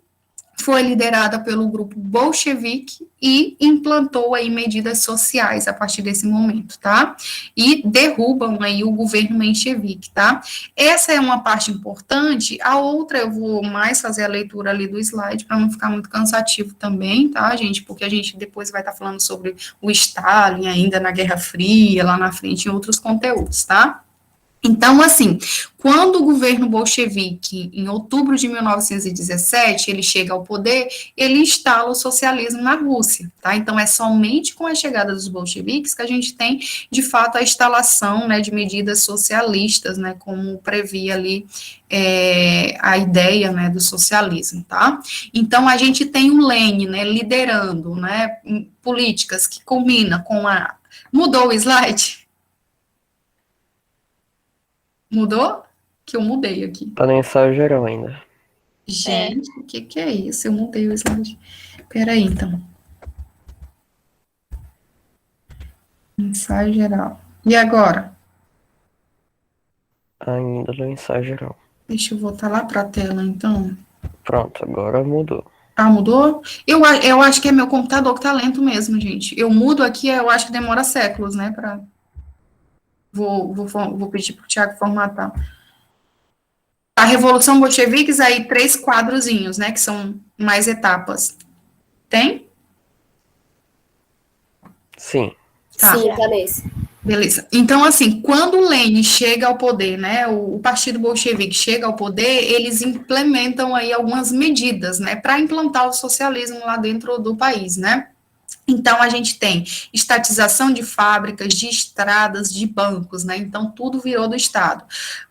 foi liderada pelo grupo bolchevique e implantou aí medidas sociais a partir desse momento, tá? E derrubam aí o governo menchevique, tá? Essa é uma parte importante, a outra eu vou mais fazer a leitura ali do slide para não ficar muito cansativo também, tá, gente? Porque a gente depois vai estar falando sobre o Stalin ainda na Guerra Fria, lá na frente em outros conteúdos, tá? Então, assim, quando o governo bolchevique, em outubro de 1917, ele chega ao poder, ele instala o socialismo na Rússia, tá? Então, é somente com a chegada dos bolcheviques que a gente tem, de fato, a instalação, né, de medidas socialistas, né, como previa ali a ideia, né, do socialismo, tá? Então, a gente tem o Lenin, né, liderando, né, políticas que culmina com a... Mudou o slide? Mudou? Que eu mudei aqui. Tá no ensaio geral ainda. Gente, o que é isso? Eu mudei o slide. Peraí, então. Ensaio geral. E agora? Ainda no ensaio geral. Deixa eu voltar lá para a tela, então. Pronto, agora mudou. Ah, mudou? Eu acho que é meu computador que tá lento mesmo, gente. Eu mudo aqui, eu acho que demora séculos, né? Vou pedir pro Thiago formatar. A Revolução Bolcheviques, aí 3 quadrozinhos, né? Que são mais etapas. Tem? Sim. Tá. Sim, tá nesse. Beleza. Então, assim, quando o Lenin chega ao poder, né, o Partido Bolchevique chega ao poder, eles implementam aí algumas medidas, né, para implantar o socialismo lá dentro do país, né? Então, a gente tem estatização de fábricas, de estradas, de bancos, né? Então, tudo virou do Estado.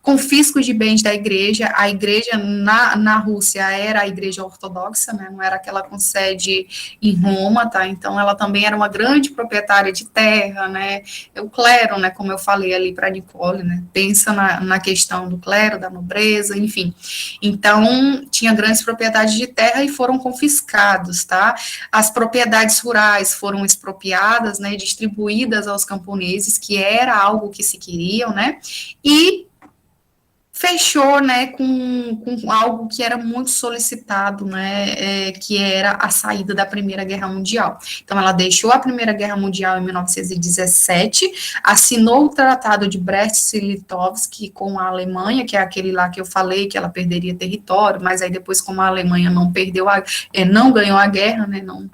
Confisco de bens da igreja. A igreja na Rússia era a igreja ortodoxa, né? Não era aquela com sede em Roma, tá? Então, ela também era uma grande proprietária de terra, né? O clero, né? Como eu falei ali para a Nicole, né? Pensa na questão do clero, da nobreza, enfim. Então, tinha grandes propriedades de terra e foram confiscados, tá? As propriedades rurais foram expropriadas, né, distribuídas aos camponeses, que era algo que se queriam, né, e fechou, né, com algo que era muito solicitado, né, que era a saída da Primeira Guerra Mundial. Então, ela deixou a Primeira Guerra Mundial em 1917, assinou o Tratado de Brest-Litovsk com a Alemanha, que é aquele lá que eu falei que ela perderia território, mas aí depois, como a Alemanha não não ganhou a guerra, né, não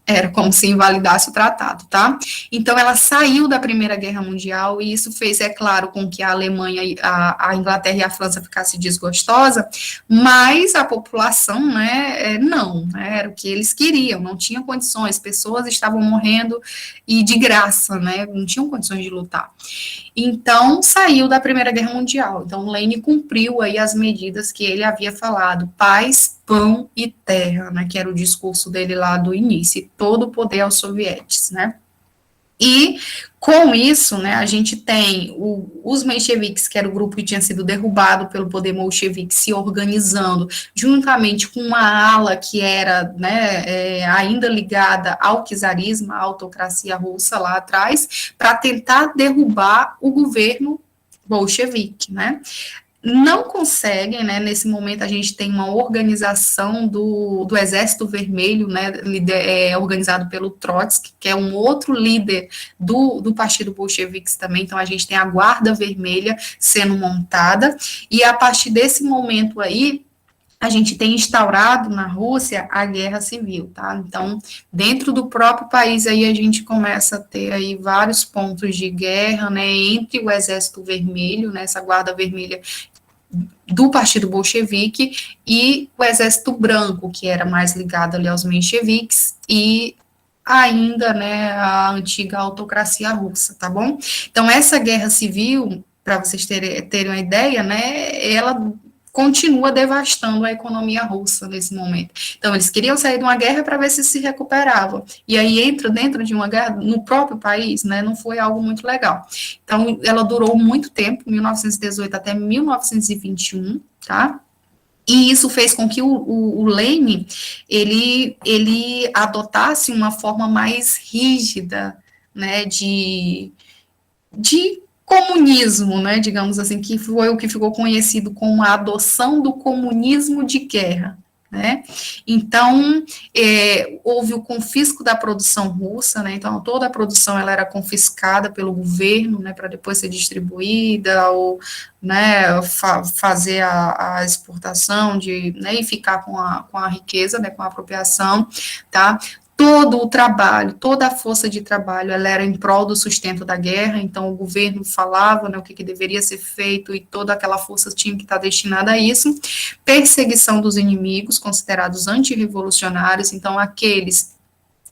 era como se invalidasse o tratado, tá? Então, ela saiu da Primeira Guerra Mundial, e isso fez, é claro, com que a Alemanha, a Inglaterra e a França ficassem desgostosa, mas a população, né, não, né, era o que eles queriam, não tinham condições, pessoas estavam morrendo, e de graça, né, não tinham condições de lutar. Então, saiu da Primeira Guerra Mundial. Então, Lenin cumpriu aí as medidas que ele havia falado, paz, pão e terra, né, que era o discurso dele lá do início, todo o poder aos sovietes, né. E, com isso, né, a gente tem os mencheviques, que era o grupo que tinha sido derrubado pelo poder bolchevique, se organizando, juntamente com uma ala que era, né, ainda ligada ao czarismo, à autocracia russa lá atrás, para tentar derrubar o governo bolchevique, né. Não conseguem, né, nesse momento a gente tem uma organização do Exército Vermelho, né, organizado pelo Trotsky, que é um outro líder do Partido Bolchevique também, então a gente tem a Guarda Vermelha sendo montada, e a partir desse momento aí, a gente tem instaurado na Rússia a guerra civil, tá? Então, dentro do próprio país aí a gente começa a ter aí vários pontos de guerra, né, entre o Exército Vermelho, né, essa Guarda Vermelha do Partido Bolchevique, e o Exército Branco, que era mais ligado ali aos mencheviques, e ainda, né, a antiga autocracia russa, tá bom? Então, essa guerra civil, para vocês terem uma ideia, né, ela continua devastando a economia russa nesse momento. Então, eles queriam sair de uma guerra para ver se recuperavam. E aí entra dentro de uma guerra no próprio país, né? Não foi algo muito legal. Então, ela durou muito tempo, 1918 até 1921, tá? E isso fez com que o Lenin, ele adotasse uma forma mais rígida, né, de comunismo, né, digamos assim, que foi o que ficou conhecido como a adoção do comunismo de guerra, né. Então, houve o confisco da produção russa, né, então toda a produção ela era confiscada pelo governo, né, para depois ser distribuída, ou, né, fazer a exportação né, e ficar com a riqueza, né, com a apropriação, tá, todo o trabalho, toda a força de trabalho, ela era em prol do sustento da guerra, então o governo falava, né, o que deveria ser feito e toda aquela força tinha que estar destinada a isso. Perseguição dos inimigos, considerados antirrevolucionários, então aqueles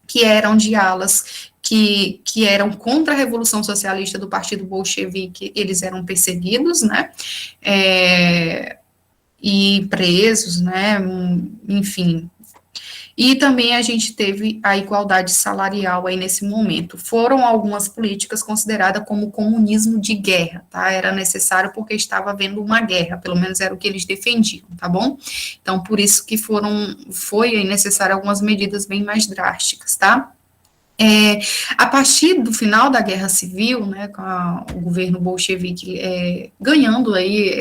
que eram de alas que eram contra a Revolução Socialista do Partido Bolchevique, eles eram perseguidos, né, e presos, né, enfim. E também a gente teve a igualdade salarial aí nesse momento. Foram algumas políticas consideradas como comunismo de guerra, tá? Era necessário porque estava havendo uma guerra, pelo menos era o que eles defendiam, tá bom? Então, por isso que foi necessário algumas medidas bem mais drásticas, tá? A partir do final da Guerra Civil, né, com o governo bolchevique ganhando aí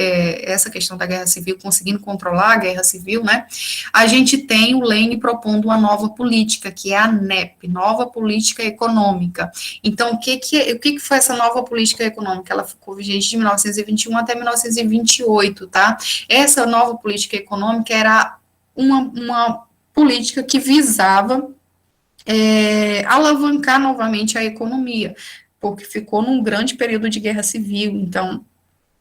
essa questão da Guerra Civil, conseguindo controlar a Guerra Civil, né, a gente tem o Lenin propondo uma nova política, que é a NEP, Nova Política Econômica. Então, o que foi essa nova política econômica? Ela ficou vigente de 1921 até 1928, tá? Essa nova política econômica era uma política que visava alavancar novamente a economia, porque ficou num grande período de guerra civil, então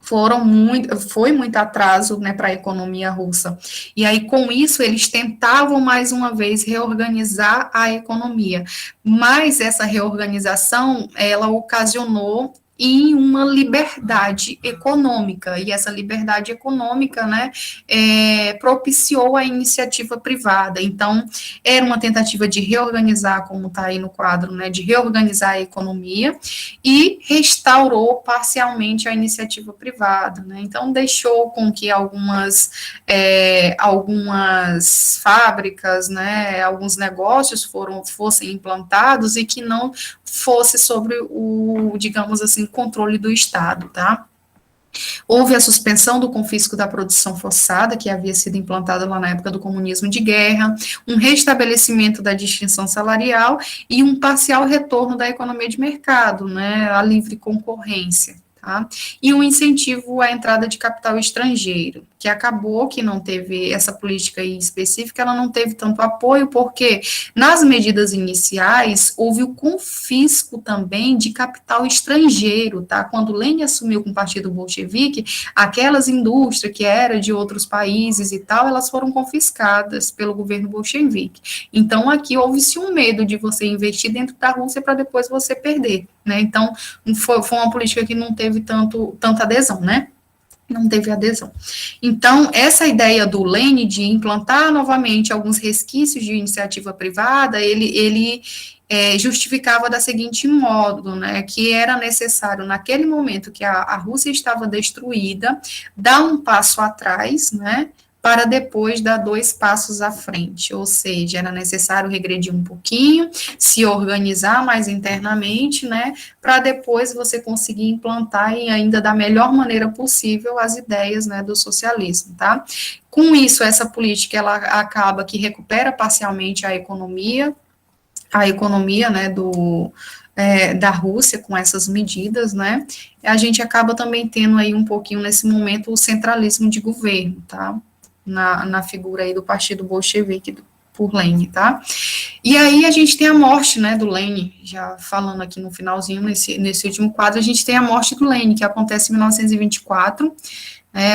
foi muito atraso, né, para a economia russa. E aí, com isso, eles tentavam mais uma vez reorganizar a economia, mas essa reorganização, ela ocasionou em uma liberdade econômica, e essa liberdade econômica, né, propiciou a iniciativa privada. Então, era uma tentativa de reorganizar, como está aí no quadro, né, de reorganizar a economia, e restaurou parcialmente a iniciativa privada, né, então deixou com que algumas fábricas, né, alguns negócios fossem implantados e que não fosse sobre digamos assim, controle do Estado, tá? Houve a suspensão do confisco da produção forçada, que havia sido implantada lá na época do comunismo de guerra, um restabelecimento da distinção salarial e um parcial retorno da economia de mercado, né, a livre concorrência. Tá? E um incentivo à entrada de capital estrangeiro, que acabou que não teve essa política aí específica, ela não teve tanto apoio, porque nas medidas iniciais houve o confisco também de capital estrangeiro, tá? Quando Lenin assumiu com o Partido Bolchevique, aquelas indústrias que eram de outros países e tal, elas foram confiscadas pelo governo bolchevique. Então, aqui houve-se um medo de você investir dentro da Rússia para depois você perder, né? Então, foi uma política que não teve tanta adesão, né? Não teve adesão. Então, essa ideia do Lenin de implantar novamente alguns resquícios de iniciativa privada, ele justificava da seguinte modo, né, que era necessário, naquele momento que a Rússia estava destruída, dar um passo atrás, né, para depois dar 2 passos à frente, ou seja, era necessário regredir um pouquinho, se organizar mais internamente, né, para depois você conseguir implantar e ainda da melhor maneira possível as ideias, né, do socialismo, tá? Com isso, essa política, ela acaba que recupera parcialmente a economia, né, da Rússia com essas medidas, né, a gente acaba também tendo aí um pouquinho nesse momento o centralismo de governo, tá? Na figura aí do Partido Bolchevique por Lenin, tá? E aí a gente tem a morte, né, do Lenin, já falando aqui no finalzinho, nesse último quadro, a gente tem a morte do Lenin, que acontece em 1924,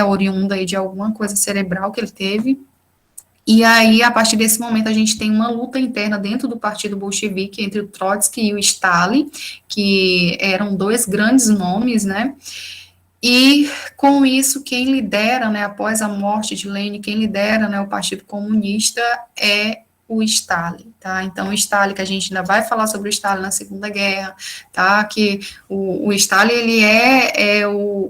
oriunda aí de alguma coisa cerebral que ele teve. E aí, a partir desse momento, a gente tem uma luta interna dentro do Partido Bolchevique entre o Trotsky e o Stalin, que eram 2 grandes nomes, né? E, com isso, quem lidera, né, após a morte de Lenin, quem lidera, né, o Partido Comunista é o Stalin, tá? Então, o Stalin, que a gente ainda vai falar sobre o Stalin na Segunda Guerra, tá? Que o Stalin, ele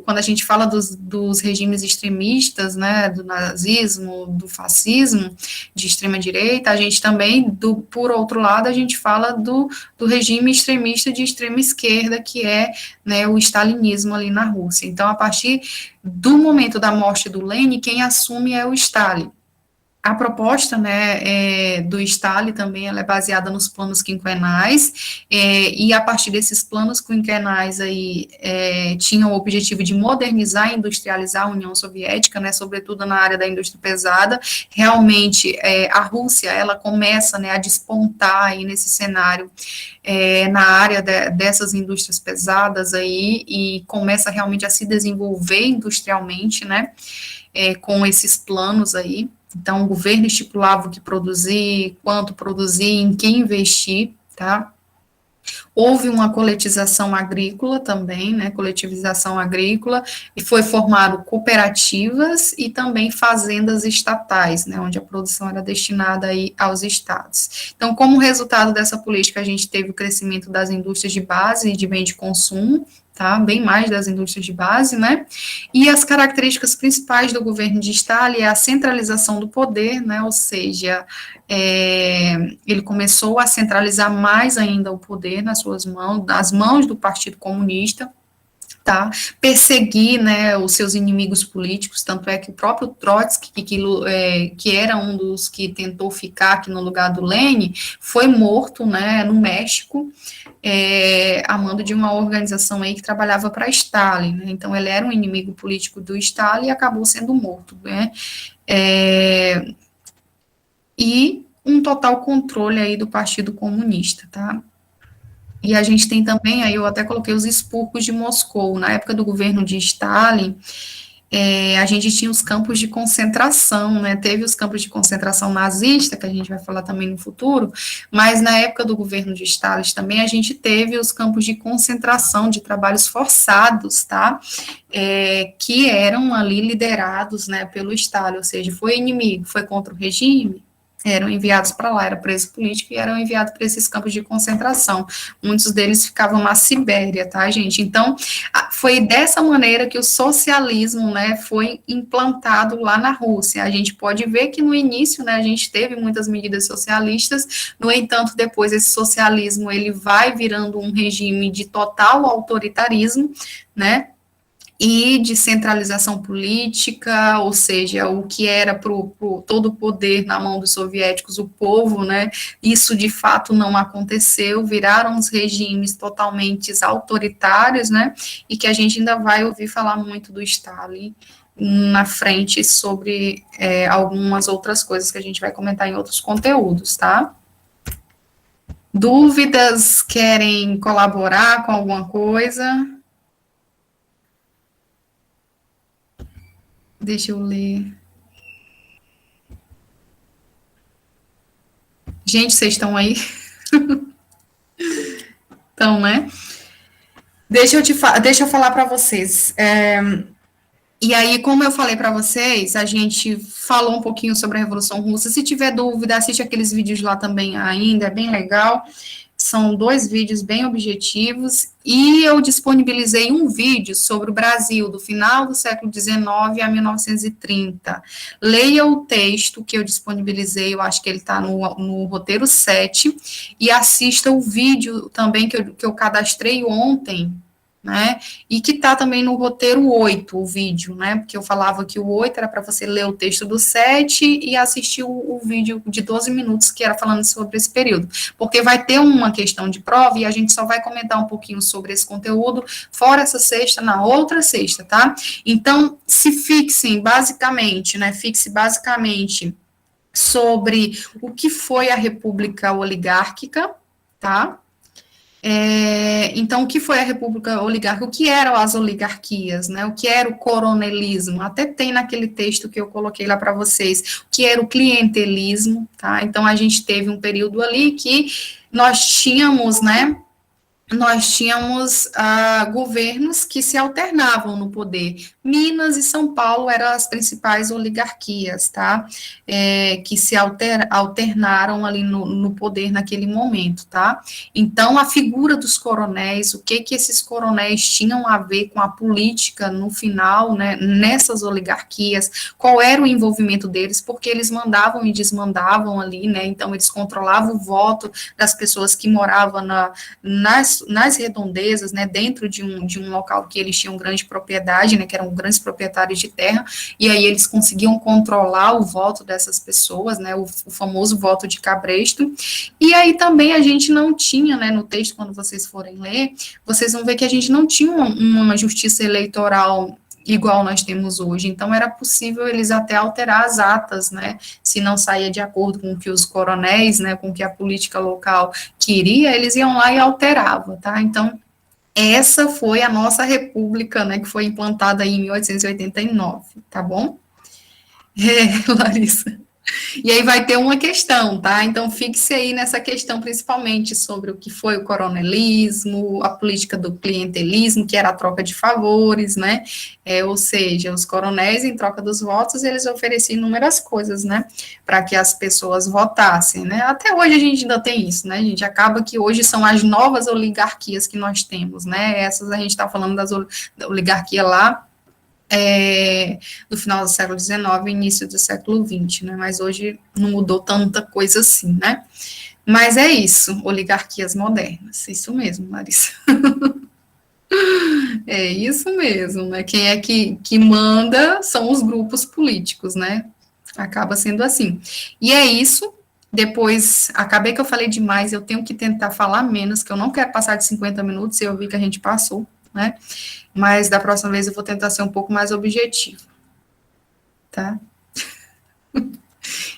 quando a gente fala dos regimes extremistas, né, do nazismo, do fascismo, de extrema direita, a gente também, por outro lado, a gente fala do regime extremista de extrema esquerda, que é, né, o stalinismo ali na Rússia. Então, a partir do momento da morte do Lenin, quem assume é o Stalin. A proposta, né, do Stalin também, ela é baseada nos planos quinquenais, e a partir desses planos quinquenais aí, tinha o objetivo de modernizar e industrializar a União Soviética, né, sobretudo na área da indústria pesada. Realmente, a Rússia, ela começa, né, a despontar aí nesse cenário, na área dessas indústrias pesadas aí, e começa realmente a se desenvolver industrialmente, né, com esses planos aí. Então, o governo estipulava o que produzir, quanto produzir, em quem investir, tá? Houve uma coletização agrícola também, né, coletivização agrícola, e foi formado cooperativas e também fazendas estatais, né, onde a produção era destinada aí aos estados. Então, como resultado dessa política, a gente teve o crescimento das indústrias de base e de bem de consumo, tá, bem mais das indústrias de base, né, e as características principais do governo de Stalin é a centralização do poder, né, ou seja, ele começou a centralizar mais ainda o poder nas suas mãos, nas mãos do Partido Comunista, tá? Perseguir, né, os seus inimigos políticos, tanto é que o próprio Trotsky, que era um dos que tentou ficar aqui no lugar do Lenin, foi morto, né, no México, a mando de uma organização aí que trabalhava para Stalin, né? Então ele era um inimigo político do Stalin e acabou sendo morto, né? E um total controle aí do Partido Comunista, tá? E a gente tem também, aí eu até coloquei os expurgos de Moscou. Na época do governo de Stalin, a gente tinha os campos de concentração, né? Teve os campos de concentração nazista, que a gente vai falar também no futuro, mas na época do governo de Stalin também a gente teve os campos de concentração de trabalhos forçados, tá? Que eram ali liderados, né, pelo Stalin, ou seja, foi inimigo, foi contra o regime, eram enviados para lá, era preso político e eram enviados para esses campos de concentração. Muitos deles ficavam na Sibéria, tá, gente? Então, foi dessa maneira que o socialismo, né, foi implantado lá na Rússia. A gente pode ver que no início, né, a gente teve muitas medidas socialistas, no entanto, depois esse socialismo, ele vai virando um regime de total autoritarismo, né, e de centralização política, ou seja, o que era todo o poder na mão dos soviéticos, o povo, né, isso de fato não aconteceu, viraram os regimes totalmente autoritários, né, e que a gente ainda vai ouvir falar muito do Stalin na frente sobre algumas outras coisas que a gente vai comentar em outros conteúdos, tá? Dúvidas? Querem colaborar com alguma coisa? Deixa eu ler. Gente, vocês estão aí? Então, né? Deixa eu falar para vocês. E aí, como eu falei para vocês, a gente falou um pouquinho sobre a Revolução Russa. Se tiver dúvida, assiste aqueles vídeos lá também ainda, é bem legal. São 2 vídeos bem objetivos, e eu disponibilizei um vídeo sobre o Brasil, do final do século XIX a 1930. Leia o texto que eu disponibilizei, eu acho que ele está no roteiro 7, e assista o vídeo também que eu cadastrei ontem, né, e que está também no roteiro 8, o vídeo, né, porque eu falava que o 8 era para você ler o texto do 7 e assistir o vídeo de 12 minutos que era falando sobre esse período, porque vai ter uma questão de prova e a gente só vai comentar um pouquinho sobre esse conteúdo, fora essa sexta, na outra sexta, tá? Então, fixe basicamente sobre o que foi a República Oligárquica, tá? Então, o que foi a República Oligárquica? O que eram as oligarquias, né? O que era o coronelismo? Até tem naquele texto que eu coloquei lá para vocês, o que era o clientelismo, tá? Então, a gente teve um período ali que nós tínhamos, né, nós tínhamos governos que se alternavam no poder. Minas e São Paulo eram as principais oligarquias, tá? Que se alternaram ali no poder naquele momento, tá? Então, a figura dos coronéis, o que esses coronéis tinham a ver com a política no final, né, nessas oligarquias, qual era o envolvimento deles, porque eles mandavam e desmandavam ali, né? Então, eles controlavam o voto das pessoas que moravam nas redondezas, né, dentro de um local que eles tinham grande propriedade, né, que eram grandes proprietários de terra, e aí eles conseguiam controlar o voto dessas pessoas, né, o famoso voto de cabresto, e aí também a gente não tinha, né, no texto, quando vocês forem ler, vocês vão ver que a gente não tinha uma justiça eleitoral igual nós temos hoje, então era possível eles até alterar as atas, né, se não saía de acordo com o que os coronéis, né, com o que a política local queria, eles iam lá e alteravam, tá? Então, essa foi a nossa república, né, que foi implantada aí em 1889, tá bom? Larissa. E aí vai ter uma questão, tá? Então fixe aí nessa questão, principalmente sobre o que foi o coronelismo, a política do clientelismo, que era a troca de favores, né? Ou seja, os coronéis, em troca dos votos, eles ofereciam inúmeras coisas, né? Para que as pessoas votassem, né? Até hoje a gente ainda tem isso, né? A gente acaba que hoje são as novas oligarquias que nós temos, né? Essas a gente está falando da oligarquia lá do final do século XIX e início do século XX, né? Mas hoje não mudou tanta coisa assim, né? Mas é isso, oligarquias modernas, isso mesmo, Larissa. É isso mesmo, né? Quem é que manda são os grupos políticos, né? Acaba sendo assim. E é isso. Depois, acabei que eu falei demais, eu tenho que tentar falar menos, que eu não quero passar de 50 minutos, e eu vi que a gente passou, né? Mas da próxima vez eu vou tentar ser um pouco mais objetivo, tá?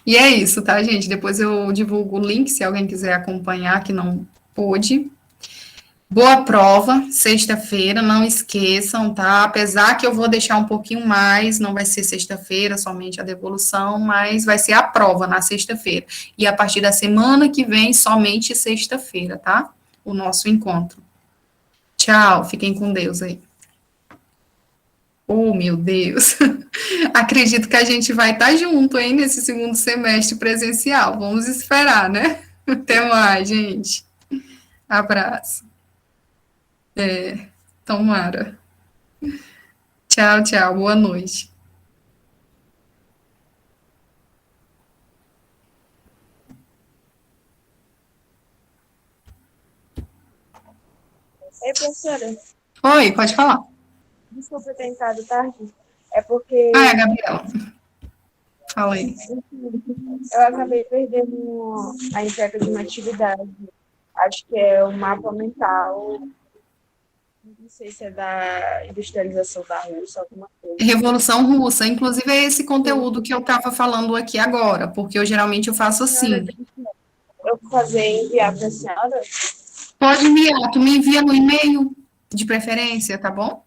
E é isso, tá, gente? Depois eu divulgo o link se alguém quiser acompanhar que não pôde. Boa prova, sexta-feira, não esqueçam, tá? Apesar que eu vou deixar um pouquinho mais, não vai ser sexta-feira, somente a devolução, mas vai ser a prova na sexta-feira. E a partir da semana que vem, somente sexta-feira, tá? O nosso encontro. Tchau, fiquem com Deus aí. Oh, meu Deus. Acredito que a gente vai estar junto, hein, nesse segundo semestre presencial. Vamos esperar, né? Até mais, gente. Abraço. Tomara. Tchau, tchau. Boa noite. Ei, professora, Oi, pode falar. desculpa ter entrado tarde. É Ah, é a porque Gabriela. Fala aí. eu acabei perdendo a entrega de uma atividade. Acho que é o mapa mental. Não sei se é da industrialização da Rússia, alguma coisa. Revolução Russa. Inclusive, é esse conteúdo que eu estava falando aqui agora, porque eu geralmente eu faço Senhora, assim. eu vou fazer enviar para a senhora. Pode enviar, tu me envia no e-mail, de preferência, tá bom?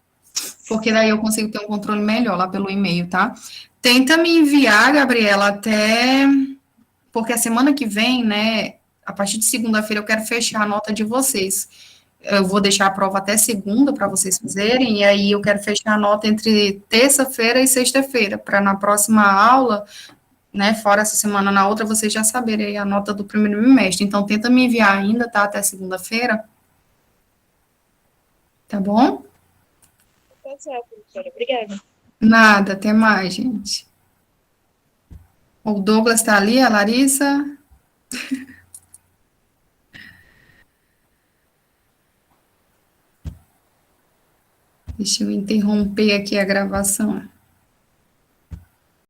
Porque daí eu consigo ter um controle melhor lá pelo e-mail, tá? Tenta me enviar, Gabriela, até. Porque a semana que vem, né? A partir de segunda-feira eu quero fechar a nota de vocês. Eu vou deixar a prova até segunda para vocês fazerem, e aí eu quero fechar a nota entre terça-feira e sexta-feira, para na próxima aula, né? Fora essa semana, na outra, vocês já saberem a nota do primeiro bimestre. Então, tenta me enviar ainda, tá? Até segunda-feira, tá bom? Tá certo, professora. Obrigada. Nada, até mais, gente. O Douglas está ali, a Larissa. Deixa eu interromper aqui a gravação.